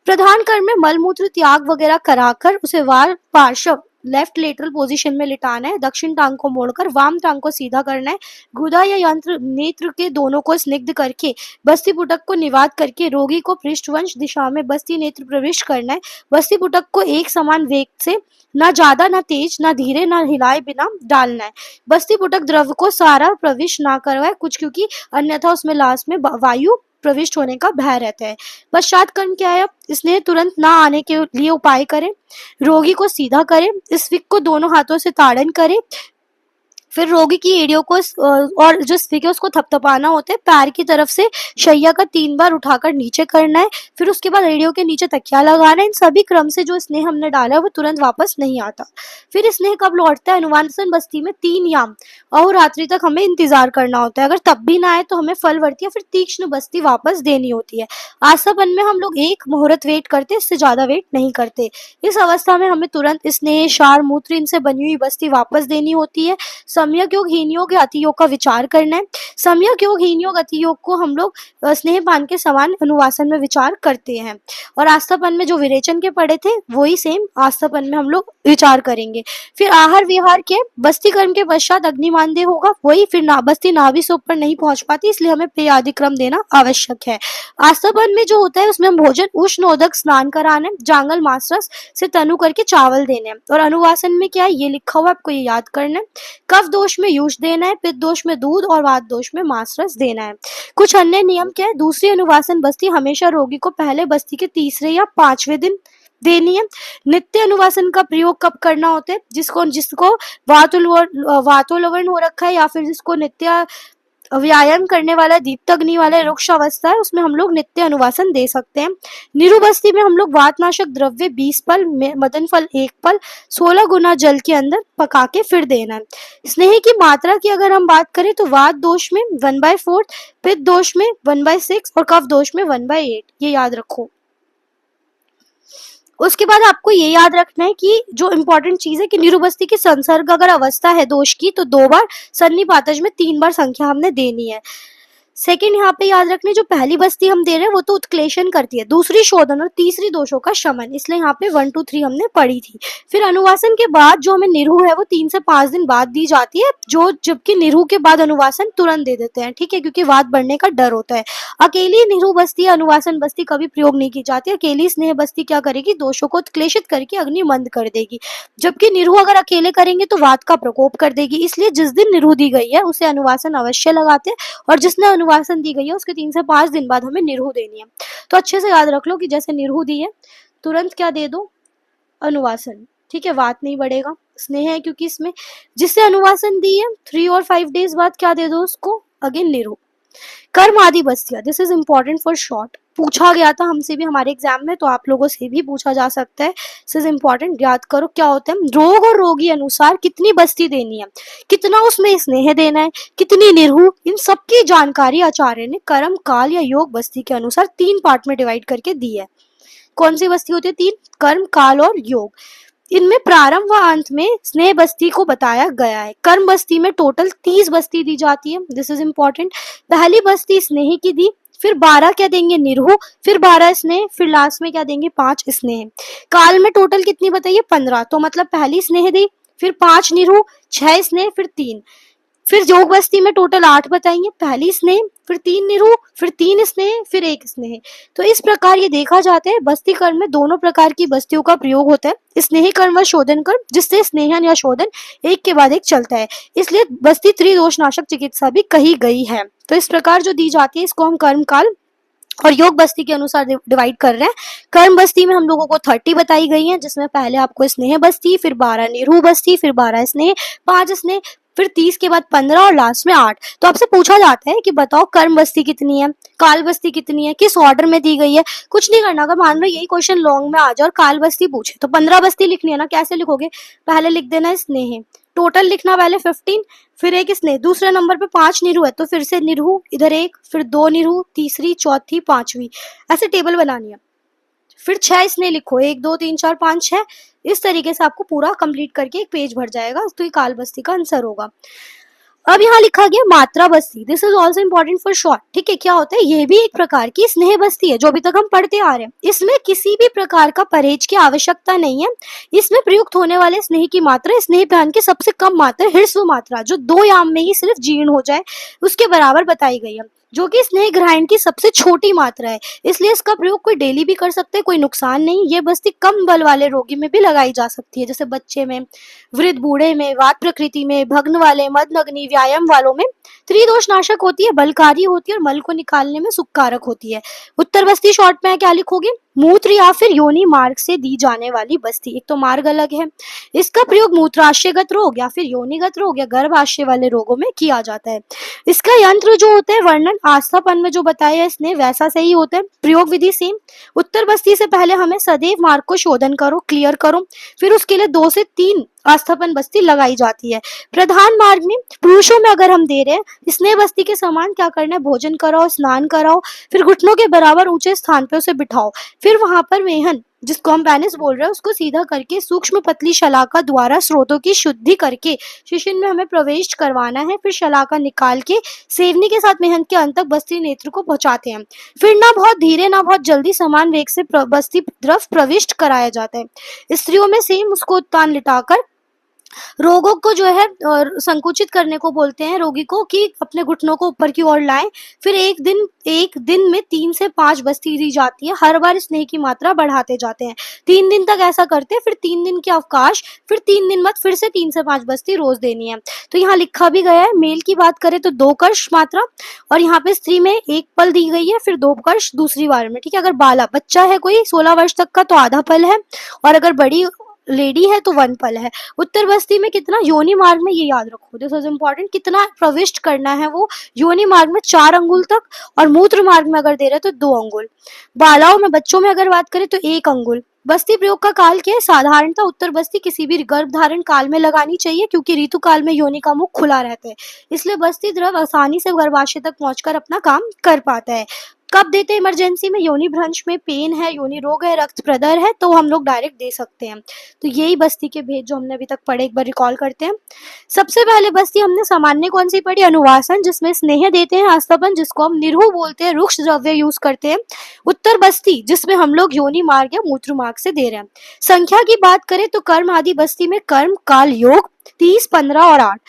प्रधान कर्म में मलमूत्र त्याग वगैरह कराकर उसे वार पार्श्व लेफ्ट लेटरल पोजीशन में लिटाना है। दक्षिण टांग को मोड़कर वाम टांग को सीधा करना है। गुदा या यंत्र नेत्र के दोनों को स्निग्ध करके बस्ती पुटक को निवात करके रोगी को पृष्ठवंश दिशा में बस्ती नेत्र प्रविष्ट करना है। बस्ती पुटक को एक समान वेग से, ना ज्यादा ना तेज ना धीरे ना हिलाए बिना डालना है। बस्ती पुटक द्रव को सारा प्रविष्ट ना करवाए कुछ, क्योंकि अन्यथा उसमें लास्ट में वायु प्रविष्ट होने का भय रहता है। पश्चात कर्म क्या है, इसने तुरंत ना आने के लिए उपाय करें। रोगी को सीधा करें, इस विक को दोनों हाथों से ताड़न करें। फिर रोगी की एड़ियों को और जो स्टिक है उसको थपथपाना होता है। पैर की तरफ से शैया का 3 बार उठाकर नीचे करना है। फिर उसके बाद एड़ियों के नीचे तकिया लगाना है। इन सभी क्रम से जो स्नेह हमने डाला है वो तुरंत वापस नहीं आता। फिर स्नेह कब लौटता है, अनुवासन बस्ती में 3 याम अहोरात्रि तक हमें इंतजार करना होता है। अगर तब भी ना आए तो हमें फलवर्ती या फिर तीक्ष्ण बस्ती वापस देनी होती है। आस्थापन में हम लोग 1 मुहूर्त वेट करते, इससे ज्यादा वेट नहीं करते। इस अवस्था में हमें तुरंत स्नेह, क्षार, मूत्र इनसे बनी हुई बस्ती वापस देनी होती है। सम्यक योग, हीन योग या अति योग का विचार करना है। सम्यक योग, हीन योग, अति योग को हम लोग स्नेहपान के समान अनुवासन में विचार करते हैं, और आस्थापन में जो विरेचन के पढ़े थे वही सेम आस्थापन में हम लोग विचार करेंगे। फिर आहार विहार के बस्ती कर्म के पश्चात अग्निमानदेय होगा, वही फिर बस्ती नाभि से ऊपर नहीं पहुंच पाती, इसलिए हमें पेय आदि क्रम देना आवश्यक है। आस्थापन में जो होता है उसमें हम भोजन उष्णोदक स्नान कराने, जांगल मासरस से तनु करके चावल देने, और अनुवासन में क्या है ये लिखा हुआ आपको ये याद करना है। कफ दोष में यूष देना है, पित्त दोष में दूध और वात दोष में मांसरस देना है। कुछ अन्य नियम क्या है, दूसरी अनुवासन बस्ती हमेशा रोगी को पहले बस्ती के 3रे या 5वें दिन देनी है। नित्य अनुवासन का प्रयोग कब करना होता है, जिसको वातोलवण हो रखा है या फिर जिसको नित्य व्यायाम करने वाला दीप्त अग्नि वाला रुक्ष अवस्था है उसमें हम लोग नित्य अनुवासन दे सकते हैं। निरू बस्ती में हम लोग वातनाशक द्रव्य 20 पल, मदन फल 1 पल 16 गुना जल के अंदर पका के फिर देना है। स्नेह की मात्रा की अगर हम बात करें तो वात दोष में 1/4, पित्त दोष में 1/6 और कफ दोष में 1/8, ये याद रखो। उसके बाद आपको ये याद रखना है कि जो इम्पोर्टेंट चीज है कि निरूबस्ती की संसर्ग अगर अवस्था है दोष की तो 2 बार, सन्निपातज में 3 बार संख्या हमने देनी है। सेकंड यहाँ पे याद रखने, जो पहली बस्ती हम दे रहे हैं वो तो उत्क्लेशन करती है, दूसरी शोधन और तीसरी दोषों का शमन, इसलिए यहाँ पे 1 2 3 हमने पढ़ी थी। फिर अनुवासन के बाद जो हमें निरूह है वो 3 से 5 दिन बाद दी जाती है, जो जबकि निरूह के बाद अनुवासन तुरंत दे देते हैं, ठीक है, क्योंकि वात बढ़ने का डर होता है। अकेली निरूह बस्ती या अनुवासन बस्ती कभी प्रयोग नहीं की जाती। अकेली स्नेह बस्ती क्या करेगी, दोषों को उत्क्लेशित करके अग्नि मंद कर देगी, जबकि निरूह अगर अकेले करेंगे तो वात का प्रकोप कर देगी। इसलिए जिस दिन निरूह दी गई है उसे अनुवासन अवश्य लगाते हैं, और जिसने अनुवासन दी गई है उसके 3 से 5 दिन बाद हमें निरूह देनी है। तो अच्छे से याद रख लो कि जैसे निरूह दी है तुरंत क्या दे दो, अनुवासन, ठीक है, वात नहीं बढ़ेगा, स्नेह है क्योंकि इसमें, जिससे अनुवासन दी है 3 और 5 डेज बाद क्या दे दो उसको, अगेन निरूह। कर्म आदि बस्तियां, this is important for short, पूछा गया था हमसे भी हमारे एग्जाम में, तो आप लोगों से भी पूछा जा सकता है। दिस इज इंपॉर्टेंट, याद करो क्या होता है। रोग और रोगी अनुसार कितनी बस्ती देनी है, कितना उसमें स्नेह देना है, कितनी निरहु, इन सब की जानकारी आचार्य ने कर्म, काल या योग बस्ती के अनुसार 3 पार्ट में डिवाइड करके दी है। कौन सी बस्ती होती है 3? कर्म, काल और योग। इनमें प्रारंभ व अंत में स्नेह बस्ती को बताया गया है। कर्म बस्ती में टोटल 30 बस्ती दी जाती है, दिस इज इंपॉर्टेंट। पहली बस्ती स्नेह की दी, फिर 12 क्या देंगे निरहु, फिर 12 स्नेह, फिर लास्ट में क्या देंगे 5 स्नेह। काल में टोटल कितनी बताइए 15, तो मतलब पहली स्नेह दी, फिर 5 निरहु, 6 स्नेह, फिर 3। फिर योग बस्ती में टोटल 8 बताएंगे, पहली स्नेह, फिर 3 निरहु, फिर 3 स्नेह, फिर 1 स्नेह। तो इस प्रकार ये देखा जाता है बस्ती कर्म में दोनों प्रकार की बस्तियों का प्रयोग होता है, स्नेही कर्म व शोधन कर्म, जिससे स्नेहन या शोधन एक के बाद एक चलता है, इसलिए बस्ती त्रिदोषनाशक चिकित्सा भी कही गई है। तो इस प्रकार जो दी जाती है इसको हम कर्म काल और योग बस्ती के अनुसार डिवाइड कर रहे हैं। कर्म बस्ती में हम लोगों को 30 बताई गई है, जिसमें पहले आपको स्नेह बस्ती, फिर 12 निरहु बस्ती, फिर 12 स्नेह, 5 स्नेह, फिर 30 के बाद 15 और लास्ट में 8। तो आपसे पूछा जाता है कि बताओ कर्म बस्ती कितनी है, काल बस्ती कितनी है, किस ऑर्डर में दी गई है। कुछ नहीं करना, अगर मान लो यही क्वेश्चन लॉन्ग में आ जाए और काल बस्ती पूछे तो 15 बस्ती लिखनी है ना, कैसे लिखोगे? पहले लिख देना है स्नेह, टोटल लिखना पहले 15, फिर एक स्नेह, दूसरे नंबर पे 5 निरहु है तो फिर से निरहु इधर 1, फिर 2 निरहु, तीसरी, चौथी, पांचवी, ऐसे टेबल बनानी है। फिर 6 स्नेह लिखो, 1 2 3 4 5 6, इस तरीके से आपको पूरा कंप्लीट करके एक पेज भर जाएगा, तो ये काल बस्ती का आंसर होगा। अब यहाँ लिखा गया मात्रा बस्ती, this is also important for short. ठीक है, क्या होता है, ये भी एक प्रकार की स्नेह बस्ती है जो अभी तक हम पढ़ते आ रहे हैं। इसमें किसी भी प्रकार का परहेज की आवश्यकता नहीं है। इसमें प्रयुक्त होने वाले स्नेह की मात्रा स्नेह पान की सबसे कम मात्रा ह्रस्व मात्रा, जो 2 याम में ही सिर्फ जीर्ण हो जाए, उसके बराबर बताई गई है, जो कि स्नेह ग्रहण की सबसे छोटी मात्रा है। इसलिए इसका प्रयोग कोई डेली भी कर सकते हैं, कोई नुकसान नहीं। ये बस्ती कम बल वाले रोगी में भी लगाई जा सकती है, जैसे बच्चे में, वृद्ध बूढ़े में, वात प्रकृति में, भग्न वाले, मदनग्नि, व्यायाम वालों में। त्रिदोष नाशक होती है, बलकारी होती है और मल को निकालने में सुखकारक होती है। उत्तर बस्ती शॉर्ट में क्या लिखोगे? मूत्र या फिर योनि मार्ग से दी जाने वाली बस्ती। एक तो मार्ग अलग है, इसका प्रयोग मूत्राशयगत रोग या फिर योनिगत रोग या गर्भाशय वाले रोगों में किया जाता है। इसका यंत्र जो होता है, वर्णन आस्थापन में जो बताया इसने वैसा सही होता है, प्रयोग विधि सेम। उत्तर बस्ती से पहले हमें सदैव मार्ग को शोधन करो, क्लियर करो, फिर उसके लिए 2 से 3 आस्थापन बस्ती लगाई जाती है। प्रधान मार्ग में पुरुषों में अगर हम दे रहे हैं स्नेह बस्ती के समान क्या करना है, भोजन कराओ, स्नान कराओ, फिर घुटनों के बराबर ऊंचे स्थान पे उसे बिठाओ, फिर वहां पर वेहन, जिसको हम पेनिस बोल रहे हैं, उसको सीधा करके सूक्ष्म पतली शलाका द्वारा स्रोतों की शुद्धि करके शिशिन में हमें प्रवेश करवाना है। फिर शलाका निकाल के सेवनी के साथ मेहंद के अंत तक बस्ती नेत्र को पहुंचाते हैं। फिर ना बहुत धीरे ना बहुत जल्दी समान वेग से बस्ती द्रव प्रविष्ट कराया जाता है। स्त्रियों में सेम उसको उत्तान लिटाकर रोगों को जो है संकुचित करने को बोलते हैं, रोगी को कि अपने घुटनों को ऊपर की ओर लाएं। फिर एक दिन में 3 से 5 बस्ती दी जाती है, हर बार स्नेह की मात्रा बढ़ाते जाते हैं। 3 दिन तक ऐसा करते हैं, फिर 3 दिन की अवकाश, फिर 3 दिन बाद फिर से 3 से 5 बस्ती रोज देनी है। तो यहाँ लिखा भी गया है, मेल की बात करें तो 2 कर्ष मात्रा, और यहाँ पे स्त्री में 1 पल दी गई है, फिर 2 कर्ष दूसरी बार में। ठीक है, अगर बाला बच्चा है कोई 16 वर्ष तक का तो आधा पल है, और अगर बड़ी लेडी है तो 1 पल है। उत्तर बस्ती में कितना, योनि मार्ग में ये याद रखो, दिस इज इम्पोर्टेंट, कितना प्रविष्ट करना है वो, योनि मार्ग में 4 अंगुल तक, और मूत्र मार्ग में अगर दे रहे तो 2 अंगुल। बालाओं में बच्चों में अगर बात करें तो 1 अंगुल। बस्ती प्रयोग का काल क्या है? साधारणतः उत्तर बस्ती किसी भी गर्भ धारण काल में लगानी चाहिए, क्योंकि ऋतु काल में योनि का मुख खुला रहता है, इसलिए बस्ती द्रव आसानी से गर्भाशय तक पहुंचकर अपना काम कर पाता है। कब देते हैं इमरजेंसी में? योनि भ्रंश में, पेन है, योनि रोग है, रक्त प्रदर है, तो हम लोग डायरेक्ट दे सकते हैं। तो यही बस्ती के भेद जो हमने अभी तक पढ़े, एक बार रिकॉल करते हैं। सबसे पहले बस्ती हमने सामान्य कौन सी पढ़ी? अनुवासन, जिसमें स्नेह देते हैं, आस्थापन जिसको हम निरहु बोलते हैं, रुक्ष द्रव्य यूज करते हैं। उत्तर बस्ती जिसमें हम लोग योनि मार्ग या मूत्र मार्ग से दे रहे हैं। संख्या की बात करें तो कर्म आदि बस्ती में कर्म, काल, योग 30, 15 और 8।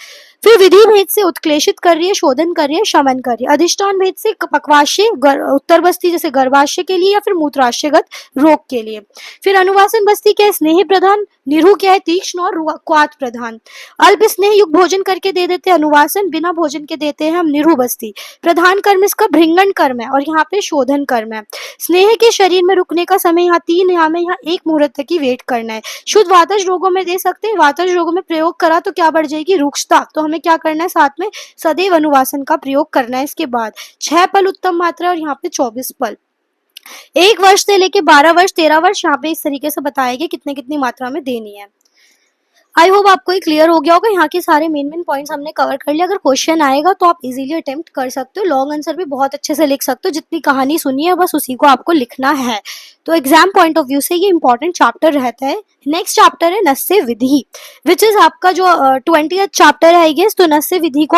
फिर विधि भेद से उत्क्लेशित कर रही है, शोधन कर रही है, शमन कर रही है। अधिष्ठान भेद से पक्वाशय उत्तर बस्ती जैसे गर्भाशय के लिए या फिर मूत्राशयगत रोग के लिए। फिर अनुवासन बस्ती क्या है? स्नेह प्रधान। निरहु क्या है? तीक्ष्ण और क्वात प्रधान। अल्प स्नेह युक्त भोजन करके दे देते हैं अनुवासन, बिना भोजन के देते हैं हम निरहु बस्ती। प्रधान कर्म इसका भृंगण कर्म है और यहाँ पे शोधन कर्म है। स्नेह के शरीर में रुकने का समय यहाँ 3, यहाँ 1 मुहूर्त तक की वेट करना है। शुद्ध वातज रोगों में दे सकते हैं, वातज रोगों में प्रयोग करा तो क्या बढ़ जाएगी, रुक्षता। तो हमें क्या करना है, साथ में सदैव अनुवासन का प्रयोग करना है। इसके बाद 6 पल उत्तम मात्रा और यहाँ पे 24 पल। 1 वर्ष से लेके 12 वर्ष 13 वर्ष यहाँ पे इस तरीके से बताया गया कितने कितनी मात्रा में देनी है। आई होप आपको ये क्लियर हो गया होगा। यहाँ के सारे मेन पॉइंट्स हमने कवर कर लिया। अगर क्वेश्चन आएगा तो आप इजीली अटेम्प्ट कर सकते हो, लॉन्ग आंसर भी बहुत अच्छे से लिख सकते हो। जितनी कहानी सुनी है बस उसी को आपको लिखना है। तो एग्जाम पॉइंट ऑफ व्यू से ये इंपॉर्टेंट चैप्टर रहता है। नेक्स्ट चैप्टर है नस्य विधि, विच इज आपका जो 20th चैप्टर है आई गेस। तो नस्य विधि को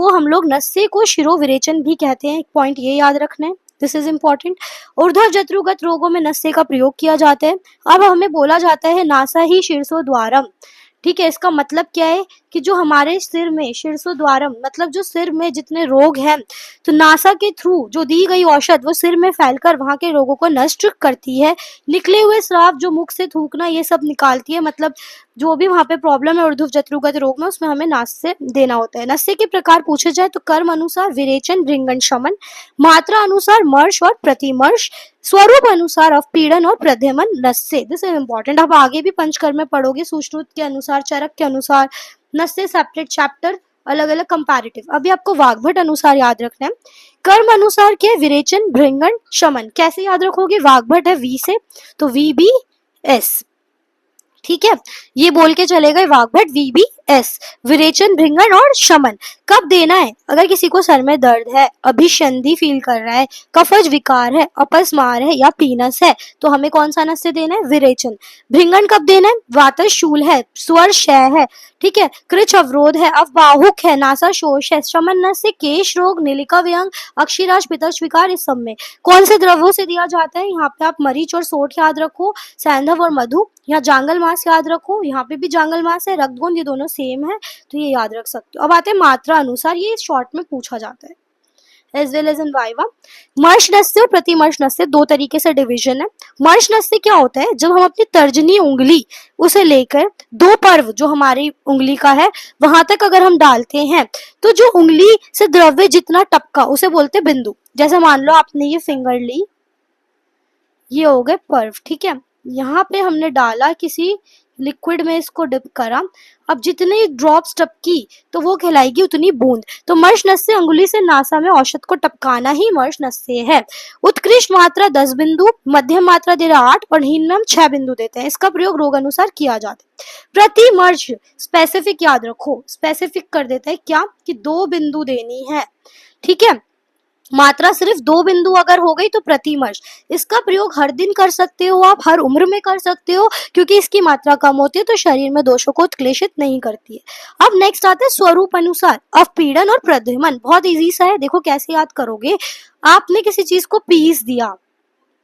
हम लोग नस्य को शिरो विरेचन भी कहते हैं। एक पॉइंट ये याद रखना है, दिस इज इम्पोर्टेंट। ऊर्ध्व जत्रुगत रोगों में नस्य का प्रयोग किया जाता है। अब हमें बोला जाता है नासा ही शीर्षो द्वारम। ठीक है, इसका मतलब क्या है कि जो हमारे सिर में शीर्षो द्वारम मतलब जो सिर में जितने रोग हैं, तो नासा के थ्रू जो दी गई औषध वो सिर में फैलकर वहां के रोगों को नष्ट करती है। निकले हुए श्राप जो मुख से थूकना ये सब निकालती है। मतलब जो भी वहां पे प्रॉब्लम है ऊर्ध्व जत्रुगत रोग में, उसमें हमें नस्य देना होता है। नस्य के प्रकार पूछे जाए तो कर्म अनुसार विरेचन, भृंगन, शमन, मात्रा अनुसार मर्श और प्रतिमर्श, स्वरूप अनुसार अवपीड़न और प्रद्युमन नस्य। This is important. आप आगे भी पंचकर्म में पढ़ोगे, सुश्रुत के अनुसार, चरक के अनुसार, नस्य सेपरेट चैप्टर, अलग अलग कंपैरेटिव। अभी आपको वाग्भट अनुसार याद रखना है। कर्म अनुसार के विरेचन, भृंगन, शमन। कैसे याद रखोगे, वाग्भट है वी से तो VBS। ठीक है, ये बोल के चले गए वाग्भट VBS। विरेचन, भृंगन और शमन कब देना है, अगर किसी को सर में दर्द है, अभिसंधि फील कर रहा है, कफज विकार है, अपस्मार है या पीनस है, तो हमें कौन सा नस्य देना है, विरेचन। भृंगन कब देना है, वातज शूल है, स्वर क्षय है, ठीक है, कृच अवरोध है, अवबाहुक है, नासा शोष है। शमन नस्य केश रोग, नीलिका व्यंग, अक्षिराज, पित्तज विकार, इस सब में कौन से द्रव्यों से दिया जाता है, यहाँ पे आप मरीच और सोठ याद रखो, सैंधव और मधु, यहाँ जांगल मास याद रखो, यहाँ पे भी जांगल मास है, रक्तगुंद, ये दोनों सेम है तो ये याद रख सकते हो। अब आते हैं मात्रा अनुसार, ये शॉर्ट में पूछा जाता है as well as in viva. मर्श नस्य और प्रतिमर्श नस्य दो तरीके से डिवीजन है। मर्श नस्य क्या होता है, जब हम अपनी तर्जनी उंगली उसे लेकर 2 पर्व जो हमारी उंगली का है वहां तक अगर हम डालते हैं तो जो उंगली से द्रव्य जितना टपका उसे बोलते हैं बिंदु। जैसे मान लो आपने ये फिंगर ली, ये हो गए पर्व, ठीक है, यहाँ पे हमने डाला किसी लिक्विड में, इसको डिप करा, अब जितनी ड्रॉप्स टपकी तो वो कहलाएगी उतनी बूंद। तो मर्श नस्य अंगुली से नासा में औषध को टपकाना ही मर्श नस्य है। उत्कृष्ट मात्रा 10 बिंदु, मध्यम मात्रा दे रहा 8 और हीन में हम 6 बिंदु देते हैं। इसका प्रयोग रोग अनुसार किया जाता है। प्रति मर्श स्पेसिफिक याद रखो, स्पेसिफिक कर देता है क्या कि 2 बिंदु देनी है, ठीक है। मात्रा सिर्फ 2 बिंदु अगर हो गई तो प्रतिमर्श। इसका प्रयोग हर दिन कर सकते हो आप, हर उम्र में कर सकते हो, क्योंकि इसकी मात्रा कम होती है तो शरीर में दोषों को उत्क्लेशित नहीं करती है। अब नेक्स्ट आता है स्वरूप अनुसार अवपीड़न और प्रद्युमन। बहुत इजी सा है, देखो कैसे याद करोगे। आपने किसी चीज को पीस दिया,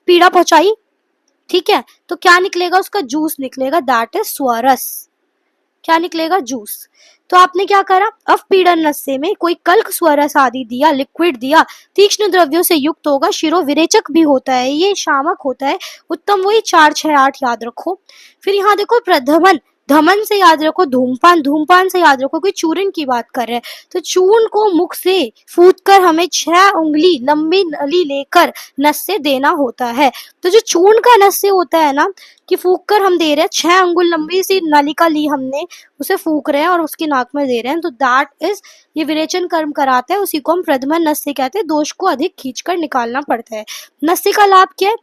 पीड़ा पहुंचाई, ठीक है, तो क्या निकलेगा, उसका जूस निकलेगा, दैट इज स्वरस। क्या निकलेगा, जूस। तो आपने क्या करा, अवपीड़न नस्य में कोई कल्क, स्वरस आदि दिया, लिक्विड दिया, तीक्ष्ण द्रव्यों से युक्त होगा, शिरो विरेचक भी होता है, ये शामक होता है, उत्तम वही 4, 6, 8 याद रखो। फिर यहाँ देखो प्रधमन, धमन से याद रखो धूमपान, धूमपान से याद रखो कोई चूर्ण की बात कर रहे हैं, तो चूर्ण को मुख से फूट कर हमें 6 उंगली लंबी नली लेकर नस्य देना होता है। तो जो चूर्ण का नस्य होता है ना, कि फूक कर हम दे रहे हैं, 6 अंगुल लंबी सी नलिका ली हमने, उसे फूक रहे हैं और उसकी नाक में दे रहे हैं, तो दैट इज, ये विरेचन कर्म कराता है, उसी को हम प्रधमन नस्य कहते हैं। दोष को अधिक खींचकर निकालना पड़ता है। नस्य का लाभ क्या है,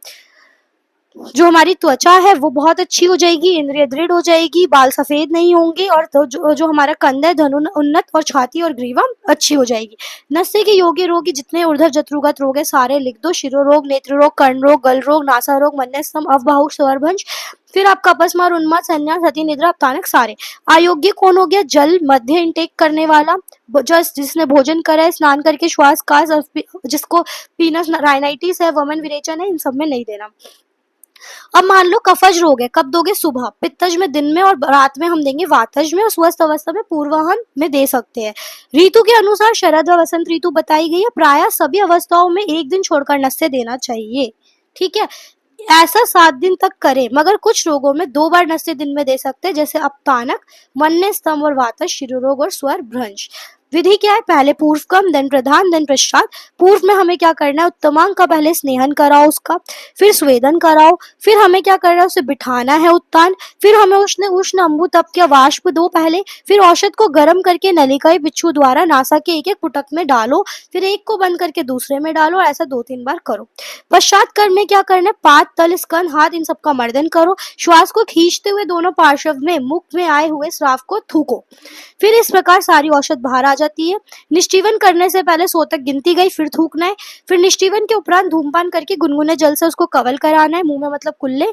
जो हमारी त्वचा है वो बहुत अच्छी हो जाएगी, इंद्रिय दृढ़ हो जाएगी, बाल सफेद नहीं होंगे, और तो जो हमारा कंध है धनु उन्नत, और छाती और ग्रीवा अच्छी हो जाएगी। नस्य के योग्य रोग जितने ऊर्ध्व जत्रुगत रोग है सारे लिख दो, शिरो रोग, नेत्र रोग, कर्ण रोग, गल रोग, नासा रोग, मन्यस्तम, अवबाहुक, स्वरभंश, फिर आपका अपस्मार, उन्माद, संन्यास, अति निद्रा, अपतानक, सारे। अयोग्य कौन हो गया, जल मध्य इंटेक करने वाला, जिसने भोजन करा है, स्नान करके श्वास कास, जिसको पीनस राइनाइटिस है, वमन विरेचन है, इन सब में नहीं देना। अब मान लो कफज रोग है, कब दोगे, सुबह, पित्तज में दिन में और रात में हम देंगे वातज में, और स्वस्थ अवस्था में पूर्वाहन में दे सकते हैं। ऋतु के अनुसार शरद व वसंत ऋतु बताई गई है, प्रायः सभी अवस्थाओं में एक दिन छोड़कर नस्य देना चाहिए, ठीक है। ऐसा 7 दिन तक करें, मगर कुछ रोगों में 2 बार नस्य दिन में दे सकते हैं, जैसे अपतानक, मन्य स्तंभ और वातज, शिरोरोग और स्वर भ्रंश। विधि क्या है, पहले पूर्वकम देन प्रधान देन पश्चात। पूर्व में हमें क्या करना है, उत्तमांग का पहले स्नेहन कराओ उसका, फिर स्वेदन कराओ, फिर हमें क्या करना है, उसे बिठाना है उत्तान, फिर हमें उष्ण उष्ण अम्बु तप के वाष्प दो पहले, फिर औषध को गर्म करके नलिकाई बिच्छू द्वारा नासा के एक एक पुटक में डालो, फिर एक को बंद करके दूसरे में डालो, ऐसा 2-3 बार करो। पश्चात कर्म में क्या करना है, पाद तल स्कंद हाथ इन सबका मर्दन करो, श्वास को खींचते हुए दोनों पार्श्व में मुख में आए हुए श्राव को थूको। फिर इस प्रकार सारी औषध बाहर आ जाती है। निष्टीवन करने से पहले 100 तक गिनती गई, फिर थूकना है। फिर निष्टीवन के उपरांत धूमपान करके गुनगुने जल से उसको कवल कराना है, मुंह में मतलब कुल्ले।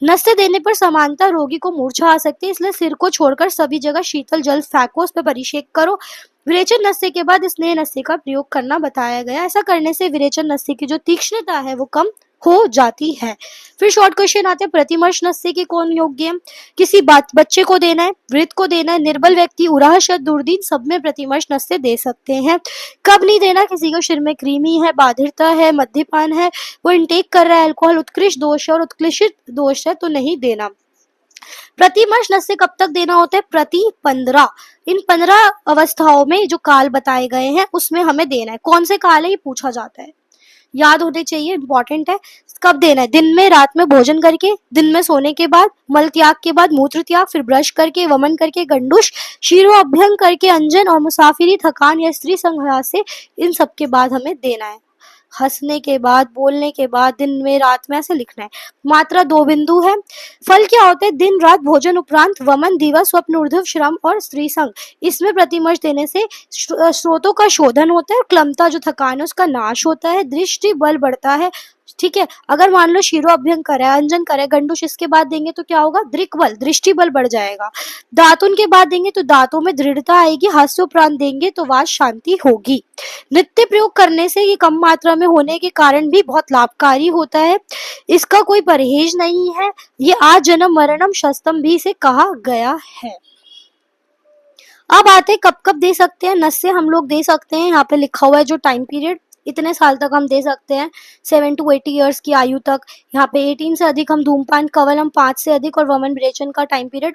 नशे देने पर समानता रोगी को मूर्छा आ सकती है, इसलिए सिर को छोड़कर सभी जगह शीतल जल फेंको, उस पर परिषेक करो। विरेचन नशे के बाद स्नेह नशे का प्रयोग करना बताया गया। ऐसा करने से विरेचन नशे की जो तीक्ष्णता है वो कम हो जाती है। फिर शॉर्ट क्वेश्चन आते हैं, प्रतिमर्श नशे के कौन योग्य है? किसी बच्चे को देना है, वृद्ध को देना है, निर्बल व्यक्ति, उराहशद, दुर्दीन, सब में प्रतिमर्श नशे दे सकते हैं। कब नहीं देना? किसी को सिर में कृमि है, बाधिरता है, मद्यपान है, वो इंटेक कर रहा है अल्कोहल, उत्कृष्ट दोष है और उत्कृष्ट दोष है तो नहीं देना। प्रतिमर्श नशे कब तक देना होता है? प्रति 15। इन 15 अवस्थाओं में जो काल बताए गए हैं उसमें हमें देना है। कौन से काल है ये पूछा जाता है, याद होने चाहिए, इंपॉर्टेंट है। कब देना है? दिन में, रात में भोजन करके, दिन में सोने के बाद, मल त्याग के बाद मूत्र त्याग, फिर ब्रश करके, वमन करके, गंडुश, शीरोअभ्यंग करके, अंजन और मुसाफिरी, थकान या स्त्री संघात से, इन सब के बाद हमें देना है। हंसने के बाद, बोलने के बाद, दिन में, रात में, ऐसे लिखना है। मात्रा 2 बिंदु है। फल क्या होते हैं? दिन रात भोजन उपरांत वमन, दिवस, स्वप्न, ऊर्ध्व श्रम और स्त्री संग। इसमें प्रतिमर्श देने से स्रोतों का शोधन होता है और क्लमता जो थकान है उसका नाश होता है, दृष्टि बल बढ़ता है। ठीक है, अगर मान लो शीरोअभ्यंग करे, अंजन करे, गंडुश इसके बाद देंगे तो क्या होगा? दृक बल, दृष्टि बल बढ़ जाएगा। दातुन के बाद देंगे तो दांतों में दृढ़ता आएगी। हास्य उपरांत देंगे तो वात शांति होगी। नित्य प्रयोग करने से ये कम मात्रा में होने के कारण भी बहुत लाभकारी होता है, इसका कोई परहेज नहीं है। ये आजन्म मरणम शस्तम भी इसे कहा गया है। अब आते कब कब दे सकते हैं नशे? हम लोग दे सकते हैं, यहाँ पे लिखा हुआ है जो टाइम पीरियड, इतने साल तक हम दे सकते हैं, 7 to 80 ईयर्स की आयु तक। यहाँ पे 18 से अधिक हम धूमपान, कवलम 5 से अधिक और वमन विरेचन का टाइम पीरियड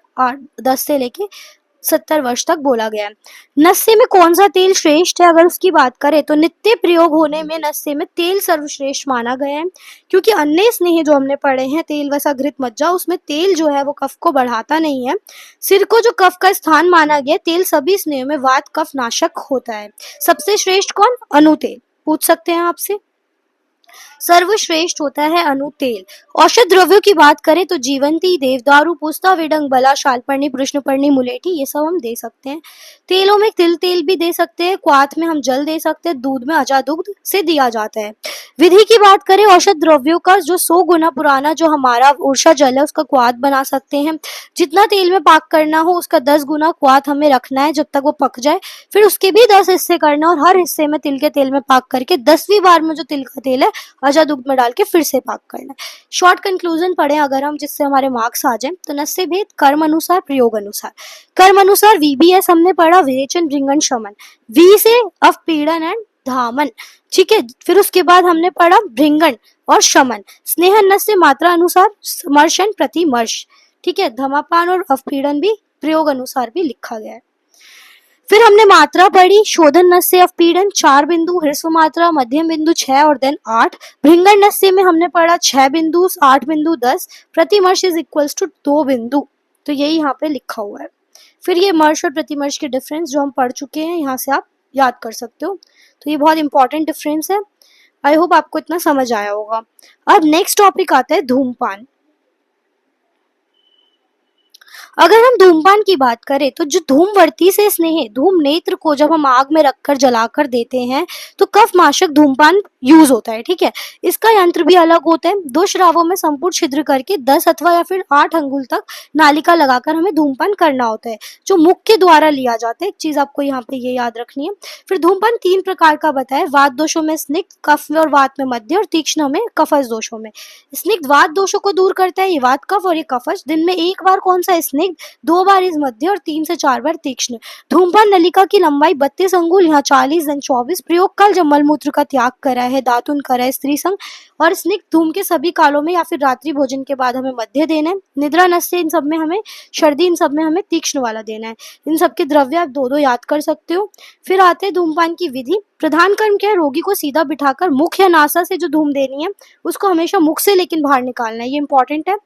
10 से लेके 70 वर्ष तक बोला गया है। नशे में कौन सा तेल श्रेष्ठ है? अगर उसकी बात करें तो नित्य प्रयोग होने में नशे में तेल सर्वश्रेष्ठ माना गया है, क्योंकि अन्य स्नेह जो हमने पढ़े हैं, तेल वसा घृत मज्जा, उसमें तेल जो है वो कफ को बढ़ाता नहीं है। सिर को जो कफ का स्थान माना गया, तेल सभी स्नेह में वात कफ नाशक होता है। सबसे श्रेष्ठ कौन? अणुतेल। पूछ सकते हैं आपसे, सर्वश्रेष्ठ होता है अणुतेल। औषध द्रव्यों की बात करें तो जीवंती, देवदारू, पुस्ता, विडंग, बला, शालपर्णी, कृष्णपर्णी, मुलेठी, ये सब हम दे सकते हैं। तेलों में तिल तेल भी दे सकते हैं, क्वाथ में हम जल दे सकते हैं, दूध में अजा दुग्ध से दिया जाता है। विधि की बात करें औषध द्रव्यों का, जो 100 गुना पुराना जो हमारा उर्षा जल है उसका क्वाथ बना सकते हैं। जितना तेल में पाक करना हो उसका 10 गुना क्वाथ हमें रखना है जब तक वो पक जाए, फिर उसके भी 10 हिस्से करना और हर हिस्से में तिल के तेल में पाक करके 10वीं बार में जो तिल का तेल है अजा दुग्ध में डाल के फिर से पाक करना है। शॉर्ट कंक्लूजन पढ़े अगर हम, जिससे हमारे मार्क्स आ जाए, तो नशे भेद कर्म अनुसार, प्रयोग अनुसार। कर्म अनुसार VBS हमने पढ़ा, विरेचन, भृंगन, शमन। V से अवपीड़न एंड धामन, ठीक है। फिर उसके बाद हमने पढ़ा भृंगन और शमन। स्नेह नशे मात्रा अनुसार, मर्श एंड प्रतिमर्श, ठीक है। धमापान और अवपीड़न भी प्रयोग अनुसार भी लिखा गया है। फिर हमने मात्रा पढ़ी, शोधन नशे अवपीड़न 4 बिंदु, ह्रस्व मात्रा, मध्यम बिंदु 6 और देन 8। भृंगन नशे में हमने पढ़ा 6 बिंदु, 8 बिंदु, 10। प्रतिमर्श इज इक्वल्स टू 2 बिंदु, तो यही यहाँ पे लिखा हुआ है। फिर ये मर्श और प्रतिमर्श के डिफरेंस जो हम पढ़ चुके हैं, यहाँ से आप याद कर सकते हो, तो ये बहुत इंपॉर्टेंट डिफरेंस है। आई होप आपको इतना समझ आया होगा। अब नेक्स्ट टॉपिक आता है धूमपान। अगर हम धूमपान की बात करें तो जो धूमवर्ती से स्नेह, धूम नेत्र को जब हम आग में रखकर जलाकर देते हैं तो कफ नाशक धूमपान यूज होता है, ठीक है। इसका यंत्र भी अलग होता है। 2 श्रावों में संपूर्ण छिद्र करके 10 अथवा या फिर 8 अंगुल तक नालिका लगाकर हमें धूमपान करना होता है, जो मुख के द्वारा लिया जाता है। एक चीज आपको यहाँ पे ये याद रखनी है। फिर धूमपान 3 प्रकार का बताया, वात दोषों में स्निग्ध, कफ में और वात में मध्य और तीक्ष्ण में कफज दोषों में। स्निग्ध वात दोषों को दूर करता है ये वात कफ, और ये कफज दिन में एक बार कौन सा स्निग्ध स्निग्ध, 2 बार इस मध्य और 3 से 4 बार तीक्ष्ण। धूम्रपान नलिका की लंबाई 32 अंगुल, यहाँ 40 देन 24। प्रयोग काल जब मलमूत्र का त्याग करा है, दातुन करा है, स्त्री संग और स्निग्ध धूम के सभी कालों में या फिर रात्रि भोजन के बाद हमें मध्य देना है। निद्रा नस्य इन सब में हमें, सर्दी इन सब में हमें तीक्ष्ण वाला देना है। इन सब के द्रव्य आप 2-2 याद कर सकते हो। फिर आते हैं धूम्रपान की विधि। प्रधान कर्म क्या है, रोगी को सीधा बिठाकर मुख या नासा से जो धूम देनी है उसको हमेशा मुख से लेकिन बाहर निकालना है, ये इंपॉर्टेंट है।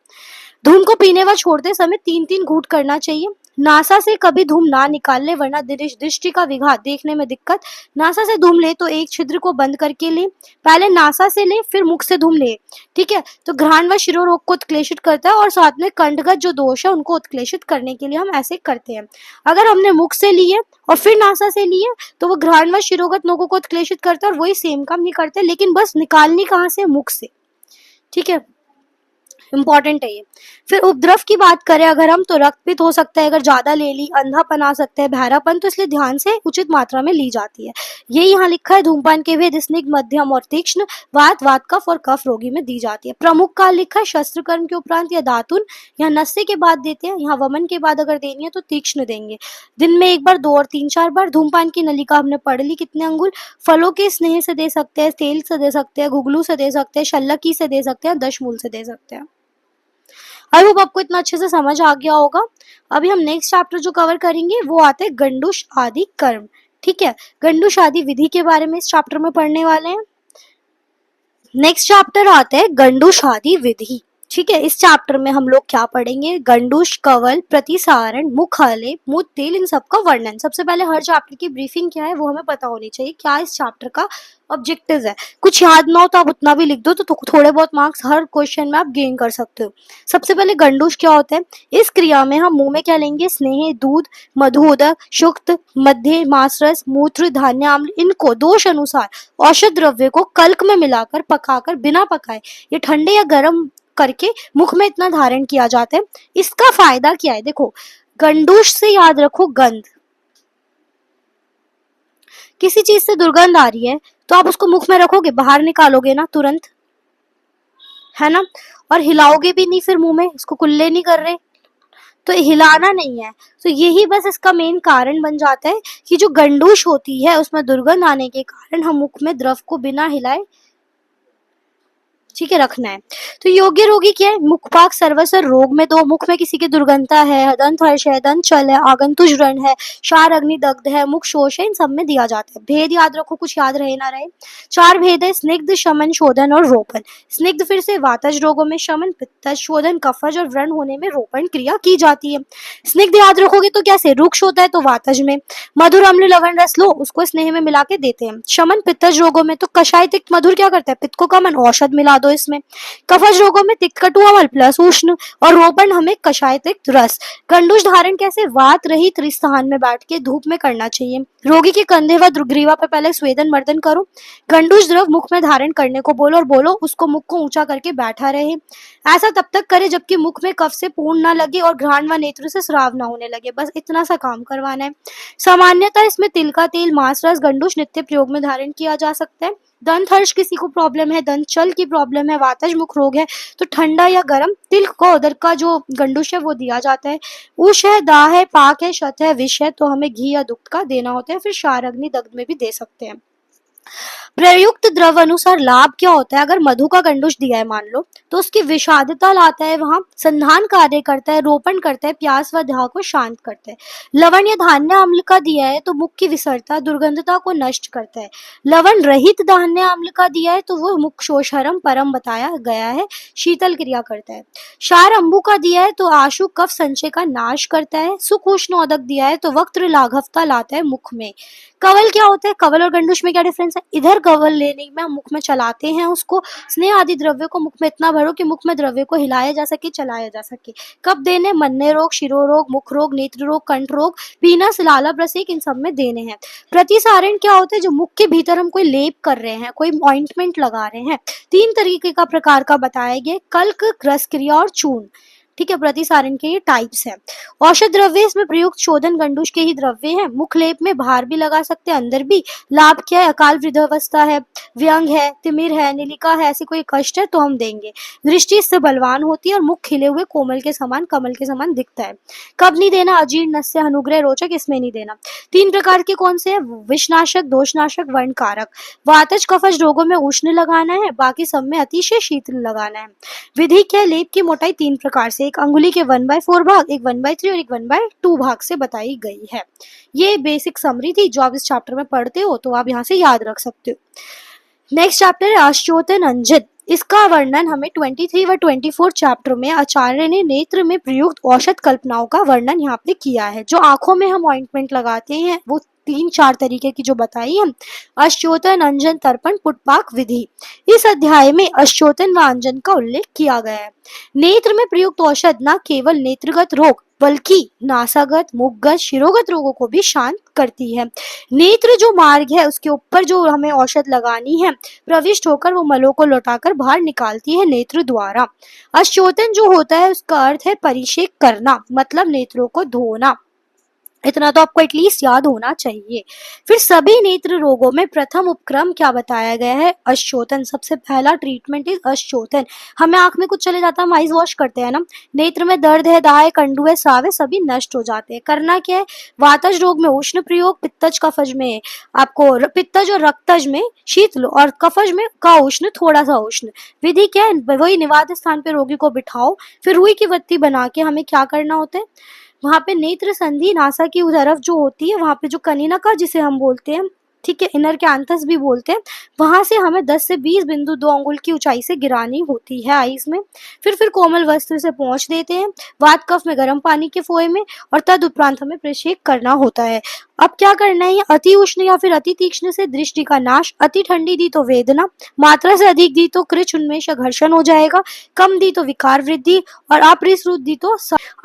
धूम को पीने व छोड़ते समय 3-3 घूंट करना चाहिए। नासा से कभी धूम ना निकाल ले वरना दृष्टि का विघात, देखने में दिक्कत। नासा से धूम ले तो एक छिद्र को बंद करके ले, पहले नासा से ले फिर मुख से धूम ले, ठीक है। तो घ्राण व शिरोरोग को उत्क्लेशित करता है और साथ में कंठगत जो दोष है उनको उत्क्लेशित करने के लिए हम ऐसे करते हैं। अगर हमने मुख से लिए और फिर नासा से लिए तो वो घ्राण व शिरोगत नोकों को उत्क्लेशित करता है और वही सेम काम नहीं करते, लेकिन बस निकालनी कहाँ से, मुख से, ठीक है। इंपॉर्टेंट है ये। फिर उपद्रव की बात करें अगर हम, तो रक्तपित हो सकता है अगर ज्यादा ले ली, अंधापन आ सकता है, बहरापन, तो इसलिए ध्यान से उचित मात्रा में ली जाती है। ये यहाँ लिखा है धूमपान के भेद, स्निग्ध, मध्यम और तीक्ष्ण, वात कफ और कफ रोगी में दी जाती है। प्रमुख काल लिखा है शस्त्र कर्म के उपरांत या दातुन, यहाँ नस्य के बाद देते हैं, यहाँ वमन के बाद अगर देनी है तो तीक्ष्ण देंगे। दिन में 1 बार, 2 और 3-4 बार। धूमपान की नलिका हमने पढ़ ली कितने अंगुल, फलों के स्नेह से दे सकते हैं, तेल से दे सकते हैं, घुगलू से दे सकते हैं, शल्लकी से दे सकते हैं, दशमूल से दे सकते हैं। आई होप आपको इतना अच्छे से समझ आ गया होगा। अभी हम नेक्स्ट चैप्टर जो कवर करेंगे वो आते हैं गंडूश आदि कर्म, ठीक है। गंडूश आदि विधि के बारे में इस चैप्टर में पढ़ने वाले हैं। नेक्स्ट चैप्टर आते हैं गंडूश आदि विधि, ठीक है। इस चैप्टर में हम लोग क्या पढ़ेंगे, गंडूश, कवल, प्रतिसारण, मुखाले, मूत तेल, इन सब का वर्णन। सबसे पहले हर चैप्टर की ब्रीफिंग क्या है वो हमें पता होनी चाहिए, क्या इस चैप्टर का ऑब्जेक्टिव है। कुछ याद ना हो तो आप उतना भी लिख दो तो थोड़े बहुत मार्क्स हर क्वेश्चन में आप गेन कर सकते हो। सबसे पहले गंडूश क्या होता है, इस क्रिया में हम मुंह में क्या लेंगे, स्नेह, दूध, मधुदक, शुक्त, मध्य, मांसरस, मूत्र, धान्य आम्ल, इनको दोष अनुसार औषध द्रव्य को कल्क में मिलाकर पकाकर बिना पकाए ये ठंडे या गर्म करके मुख में इतना धारण किया जाता है। इसका फायदा क्या है, देखो गंडूश से याद रखो गंध, किसी चीज से दुर्गंध आ रही है तो आप उसको मुख में रखोगे, बाहर निकालोगे ना तुरंत, है ना, और हिलाओगे भी नहीं फिर मुंह में, इसको कुल्ले नहीं कर रहे, तो हिलाना नहीं है। तो यही बस इसका मेन कारण बन जाता है कि जो गंडूश होती है उसमें दुर्गंध आने के कारण हम मुख में द्रव को बिना हिलाए, ठीक है, रखना है। तो योग्य रोगी क्या है, मुखपाक सर्वसर रोग में दो, मुख में किसी की दुर्गंधता है, दंत हर्ष है, दंत चल है, आगंतुज व्रण है, शार अग्नि दग्ध है, मुख शोष है, इन सब में दिया जाता है। भेद याद रखो, कुछ याद रहे ना रहे। 4 भेद है, स्निग्ध, शमन, शोधन और रोपण। स्निग्ध फिर से वातज रोगों में शमन, पित्तज, शोधन, कफज और व्रण होने में रोपण क्रिया की जाती है। स्निग्ध याद रखोगे तो कैसे, रुक्ष होता है तो वातज में, मधुर अम्ल लवण रस लो उसको स्नेह में मिला के देते हैं। शमन पित्तज रोगों में तो कषाय तिक्त मधुर क्या करता है, पित्त को कमन, औषध मिला दो इसमें। कफज रोगों में तिक्त कटु अम्ल प्लस उष्ण और रोपण हमें कषाय तिक्त रस। गंडूश धारण कैसे, वात रहित स्थान में बैठ के धूप में करना चाहिए। रोगी के कंधे व ग्रीवा पे पहले स्वेदन मर्दन करो, गंडूश द्रव मुख में धारण करने को बोलो और बोलो उसको मुख को ऊंचा करके बैठा रहे। ऐसा तब तक करे जबकि मुख में कफ से पूर्ण ना लगे और घ्राण व नेत्र से स्राव ना होने लगे, बस इतना सा काम करवाना है। सामान्यतः इसमें तिल का तेल, मांस रस, गंडूश नित्य प्रयोग में धारण किया जा सकता है। दंत हर्ष किसी को प्रॉब्लम है, दंत चल की प्रॉब्लम है, वातज मुख रोग है तो ठंडा या गर्म तिल को उधर का जो गंडूश है वो दिया जाता है। उष है, दाह है, पाक है, शत है, विष है तो हमें घी या दुग्ध का देना होता है। फिर शार अग्नि दग्ध में भी दे सकते हैं। प्रयुक्त द्रव अनुसार लाभ क्या होता है, अगर मधु का गंडूश दिया है मान लो तो उसकी विषादता लाता है, वहां संधान कार्य करता है, रोपण करता है, प्यास व दाह को शांत करता है। लवण या धान्य अम्ल का दिया है तो मुख की विसरता, दुर्गंधता को नष्ट करता है। लवण रहित धान्य अम्ल का दिया है तो वो मुख शोषरम परम बताया गया है, शीतल क्रिया करता है। क्षार अम्बु का दिया है तो आशु कफ संचय का नाश करता है। सुख उष्णोदक दिया है तो वक्त्र लाघवता लाता है मुख में। कवल क्या होता है, कवल और गंडूश में क्या डिफरेंस है, इधर कवल लेने में हम मुख में चलाते हैं उसको, स्नेह आदि द्रव्य को मुख में इतना भरो कि मुख में द्रव्य को हिलाया जा सके, चलाया जा सके। कब देने, मन्ने रोग, शिरोरोग, मुख रोग, नेत्र रोग, कंठ रोग, पीनस, लाला प्रसेक, इन सब में देने हैं। प्रतिसारण क्या होता है, जो मुख के भीतर हम कोई लेप कर रहे हैं, कोई ऑइंटमेंट लगा रहे हैं। 3 तरीके का प्रकार का बताया गया, कल्क, रस क्रिया और चूर्ण, ठीक है, प्रतिसारण के ये टाइप्स हैं। औषध द्रव्य इसमें प्रयुक्त शोधन गंडूष के ही द्रव्य हैं। मुखलेप में बाहर भी लगा सकते हैं, अंदर भी। लाभ क्या है? अकाल वृद्धावस्था है, व्यंग है, तिमिर है, नीलिका है, ऐसी कोई कष्ट है तो हम देंगे। दृष्टि इससे बलवान होती है और मुख खिले हुए कोमल के समान, कमल के समान दिखता है। कब नहीं देना? अजीर्ण, नस्य, अनुग्रह, रोचक, इसमें नहीं देना। 3 प्रकार के कौन से हैं? विषनाशक, दोषनाशक, वर्णकारक। वातज कफज रोगों में उष्ण लगाना है, बाकी सब में अतिशय शीतल लगाना है। विधि क्या है? लेप की मोटाई 3 प्रकार से, एक अंगुली के 1/4 भाग, एक 1/3 और एक 1/2 भाग से बताई गई है। ये बेसिक समरी थी जो आप इस चैप्टर में पढ़ते हो तो आप यहाँ से याद रख सकते हो। नेक्स्ट चैप्टर है आश्चोतन अंजन। इसका वर्णन हमें 23 व 24 चैप्टर में आचार्य ने नेत्र में प्रयुक्त औषध कल्पनाओं का वर्णन यहाँ पे किया है। जो आंखों में हम ऑइंटमेंट लगाते हैं वो 3-4 तरीके की जो बताई हम, अश्चोतन, अंजन, तर्पण, पुटपाक विधि। इस अध्याय में अश्चोतन व अंजन का उल्लेख किया गया है। नेत्र में प्रयुक्त औषध न केवल नेत्रगत रोग बल्कि नासागत, मुखगत, शिरोगत रोगों को भी शांत करती है। नेत्र जो मार्ग है उसके ऊपर जो हमें औषध लगानी है, प्रविष्ट होकर वो मलों को लौटाकर बाहर निकालती है नेत्र द्वारा। अश्चोतन जो होता है उसका अर्थ है परिषेक करना, मतलब नेत्रों को धोना। इतना तो आपको एटलीस्ट याद होना चाहिए। फिर सभी नेत्र रोगों में प्रथम उपक्रम क्या बताया गया है? अश्चोतन। सबसे पहला ट्रीटमेंट इज अश्चोतन। हमें आंख में कुछ चले जाता है, हम आइज वॉश करते हैं ना, नेत्र में दर्द है, दाह है, कंडू है, साव है, सभी नष्ट हो जाते हैं। करना क्या है? वातज रोग में उष्ण प्रयोग, पित्तज कफज में आपको पित्तज और रक्तज में शीतल और कफज में का उष्ण, थोड़ा सा उष्ण। विधि क्या है? वही निवात स्थान पे रोगी को बिठाओ, फिर रुई की बत्ती बना के हमें क्या करना होता है, वहां पे नेत्र संधि नासा की तरफ जो होती है, वहां पे जो कनिनका जिसे हम बोलते हैं, ठीक है, इनर कैंथस भी बोलते हैं, वहां से हमें 10 से 20 बिंदु 2 अंगुल की ऊंचाई से गिरानी होती है आईज में। फिर कोमल वस्त्र से पोंछ देते हैं वात कफ में गर्म पानी के फोए में, और तद उपरांत हमें प्रक्षेप करना होता है। अब क्या करना है? अति उष्ण या फिर अति तीक्ष्ण से दृष्टि का नाश, अति ठंडी दी तो वेदना, मात्रा से अधिक दी तो कृच उन्मेष या घर्षण हो जाएगा, कम दी तो विकार वृद्धि, और अपरिश्रुत दी तो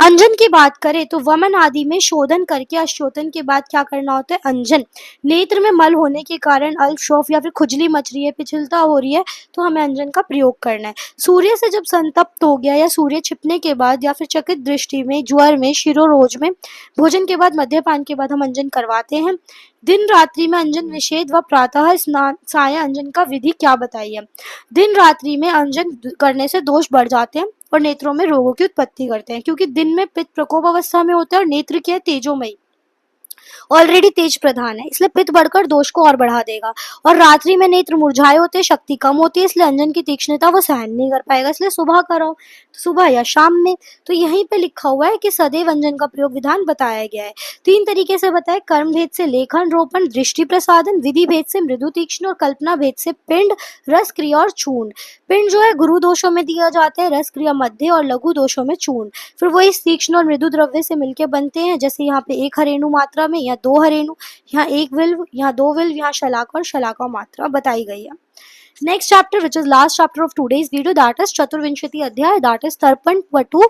अंजन की बात करें तो वमन आदि में शोधन करके अश्चोतन के बाद क्या करना होता है? अंजन। नेत्र में मल होने के कारण अल्प शोफ या फिर खुजली मच रही है, पिछलता हो रही है, तो हमें अंजन का प्रयोग करना है। सूर्य से जब संतप्त हो गया या सूर्य छिपने के बाद या फिर चकित दृष्टि में, ज्वर में, शिरोरोज में, भोजन के बाद, मद्यपान के बाद हम अंजन करवाते हैं। दिन रात्रि में अंजन निषेध व प्रातः स्नान साय अंजन का विधि क्या बताई है? दिन रात्रि में अंजन करने से दोष बढ़ जाते हैं और नेत्रों में रोगों की उत्पत्ति करते हैं, क्योंकि दिन में पित्त प्रकोप अवस्था में होता है और नेत्र क्या है? तेजोमयी, ऑलरेडी तेज प्रधान है, इसलिए पित्त बढ़कर दोष को और बढ़ा देगा। और रात्रि में नेत्र मुरझाए होते हैं, शक्ति कम होती है, इसलिए अंजन की तीक्ष्णता वो सहन नहीं कर पाएगा, इसलिए सुबह करो, तो सुबह या शाम में। तो यहीं पे लिखा हुआ है कि सदैव अंजन का प्रयोग विधान बताया गया है। 3 तरीके से बताए, कर्म भेद से लेखन रोपण, दृष्टि प्रसादन, विधि भेद से मृदु तीक्ष्ण और कल्पना भेद से पिंड, रस, क्रिया और चूर्ण। पिंड जो है गुरु दोषों में दिया जाता है, रस, क्रिया मध्य और लघु दोषों में चूर्ण। फिर वो इस तीक्ष्ण और मृदु द्रव्य से मिलकर बनते हैं, जैसे यहाँ पे 1 हरेणु मात्रा में या 2 हरेणु, यहाँ 1 विल्व, यहाँ 2 विल्व, यहाँ शलाका और शलाका मात्रा बताई गई है। Next chapter which is last chapter of today's video, that is चतुर्विंशति अध्याय, दैट इज तर्पण वटु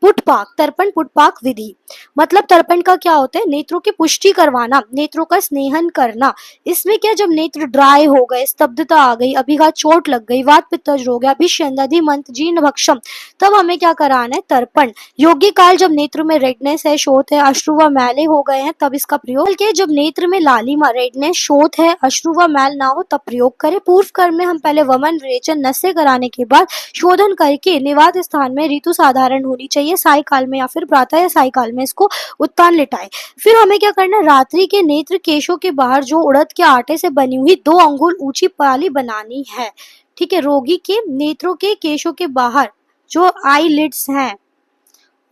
पुटपाक। तर्पण पुटपाक विधि मतलब तर्पण का क्या होता है? नेत्रों की पुष्टि करवाना, नेत्रों का स्नेहन करना। इसमें क्या, जब नेत्र ड्राई हो गए, स्तब्धता आ गई, अभिघात चोट लग गई, वात पित्तज रोग, अभिष्यंद, अधिमंत, जीर्ण भक्षम, तब हमें क्या कराना है? तर्पण। योग्य काल जब नेत्र में रेडनेस है, शोथ है, अश्रु व मैले हो गए हैं, तब इसका प्रयोग के। जब नेत्र में लालिमा, रेडनेस, शोथ है, अश्रु व मैल ना हो, तब प्रयोग करें। पूर्व कर्म में हम पहले वमन, विरेचन, नस्य कराने के बाद शोधन करके निवात स्थान में ऋतु साधारण होनी चाहिए, साय काल में या फिर प्रातः या साय काल में इसको उत्तान लिटाए। फिर हमें क्या करना है? रात्रि के नेत्र केशों के बाहर जो उड़द के आटे से बनी हुई 2 अंगुल ऊंची पाली बनानी है। ठीक है, रोगी के नेत्रों के केशों के बाहर जो आई लिड्स हैं,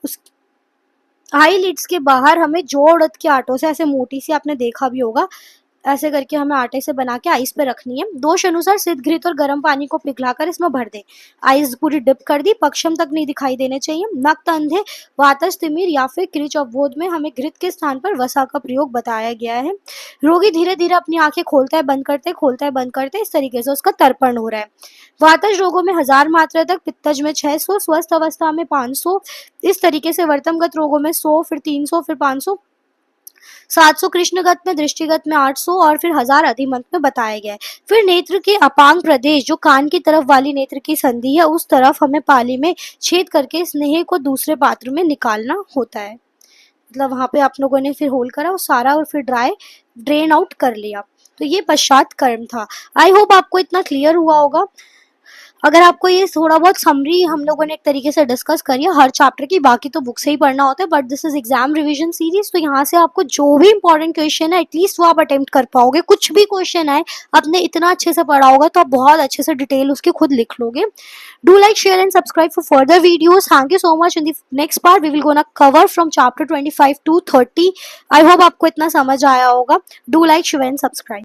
उस आई लिड्स के बाहर हमें जो उड़द के आटों से, ऐसे मोटी सी आपने देखा भी होगा, ऐसे करके हमें आटे से बना के आइस पे रखनी है। दोष अनुसार सिद्ध घृत और गर्म पानी को पिघलाकर इसमें भर दे। आइस पूरी डिप कर दी, पक्षम तक नहीं दिखाई देने चाहिए। नक्त, अंधे, वातज, तिमिर या फिर क्रिच अवबोध में हमें घृत के स्थान पर वसा का प्रयोग बताया गया है। रोगी धीरे धीरे अपनी आंखें खोलता है बंद करते, खोलता है बंद करते, इस तरीके से उसका तर्पण हो रहा है। वातज रोगों में 1000 मात्रा तक, पित्तज में 600, स्वस्थ अवस्था में 500, इस तरीके से वर्तमगत रोगों में 100, फिर 300, फिर 500, 700 कृष्णगत में, दृष्टिगत में 800 और फिर 1000 अधिमंत में बताया गया है। फिर नेत्र के अपांग प्रदेश जो कान की तरफ वाली नेत्र की संधि है उस तरफ हमें पाली में छेद करके स्नेह को दूसरे पात्र में निकालना होता है। मतलब वहां पे आप लोगों ने फिर होल करा और सारा और फिर ड्रेन आउट कर लिया। तो ये पश्चात कर्म था। आई होप आपको इतना क्लियर हुआ होगा। अगर आपको ये थोड़ा बहुत समरी हम लोगों ने एक तरीके से डिस्कस करी है हर चैप्टर की, बाकी तो बुक से ही पढ़ना होता है, but this is exam revision series, तो यहाँ से आपको जो भी इंपॉर्टेंट क्वेश्चन है एटलीस्ट वो आप अटेम्प्ट कर पाओगे। कुछ भी क्वेश्चन आए, आपने इतना अच्छे से पढ़ा होगा तो आप बहुत अच्छे से डिटेल उसके खुद लिख लोगे। Do like, share and subscribe for further videos. Thank you so much. In the next part we will gonna cover from chapter 25 to 30। I hope आपको इतना समझ आया होगा। Do like, share and subscribe.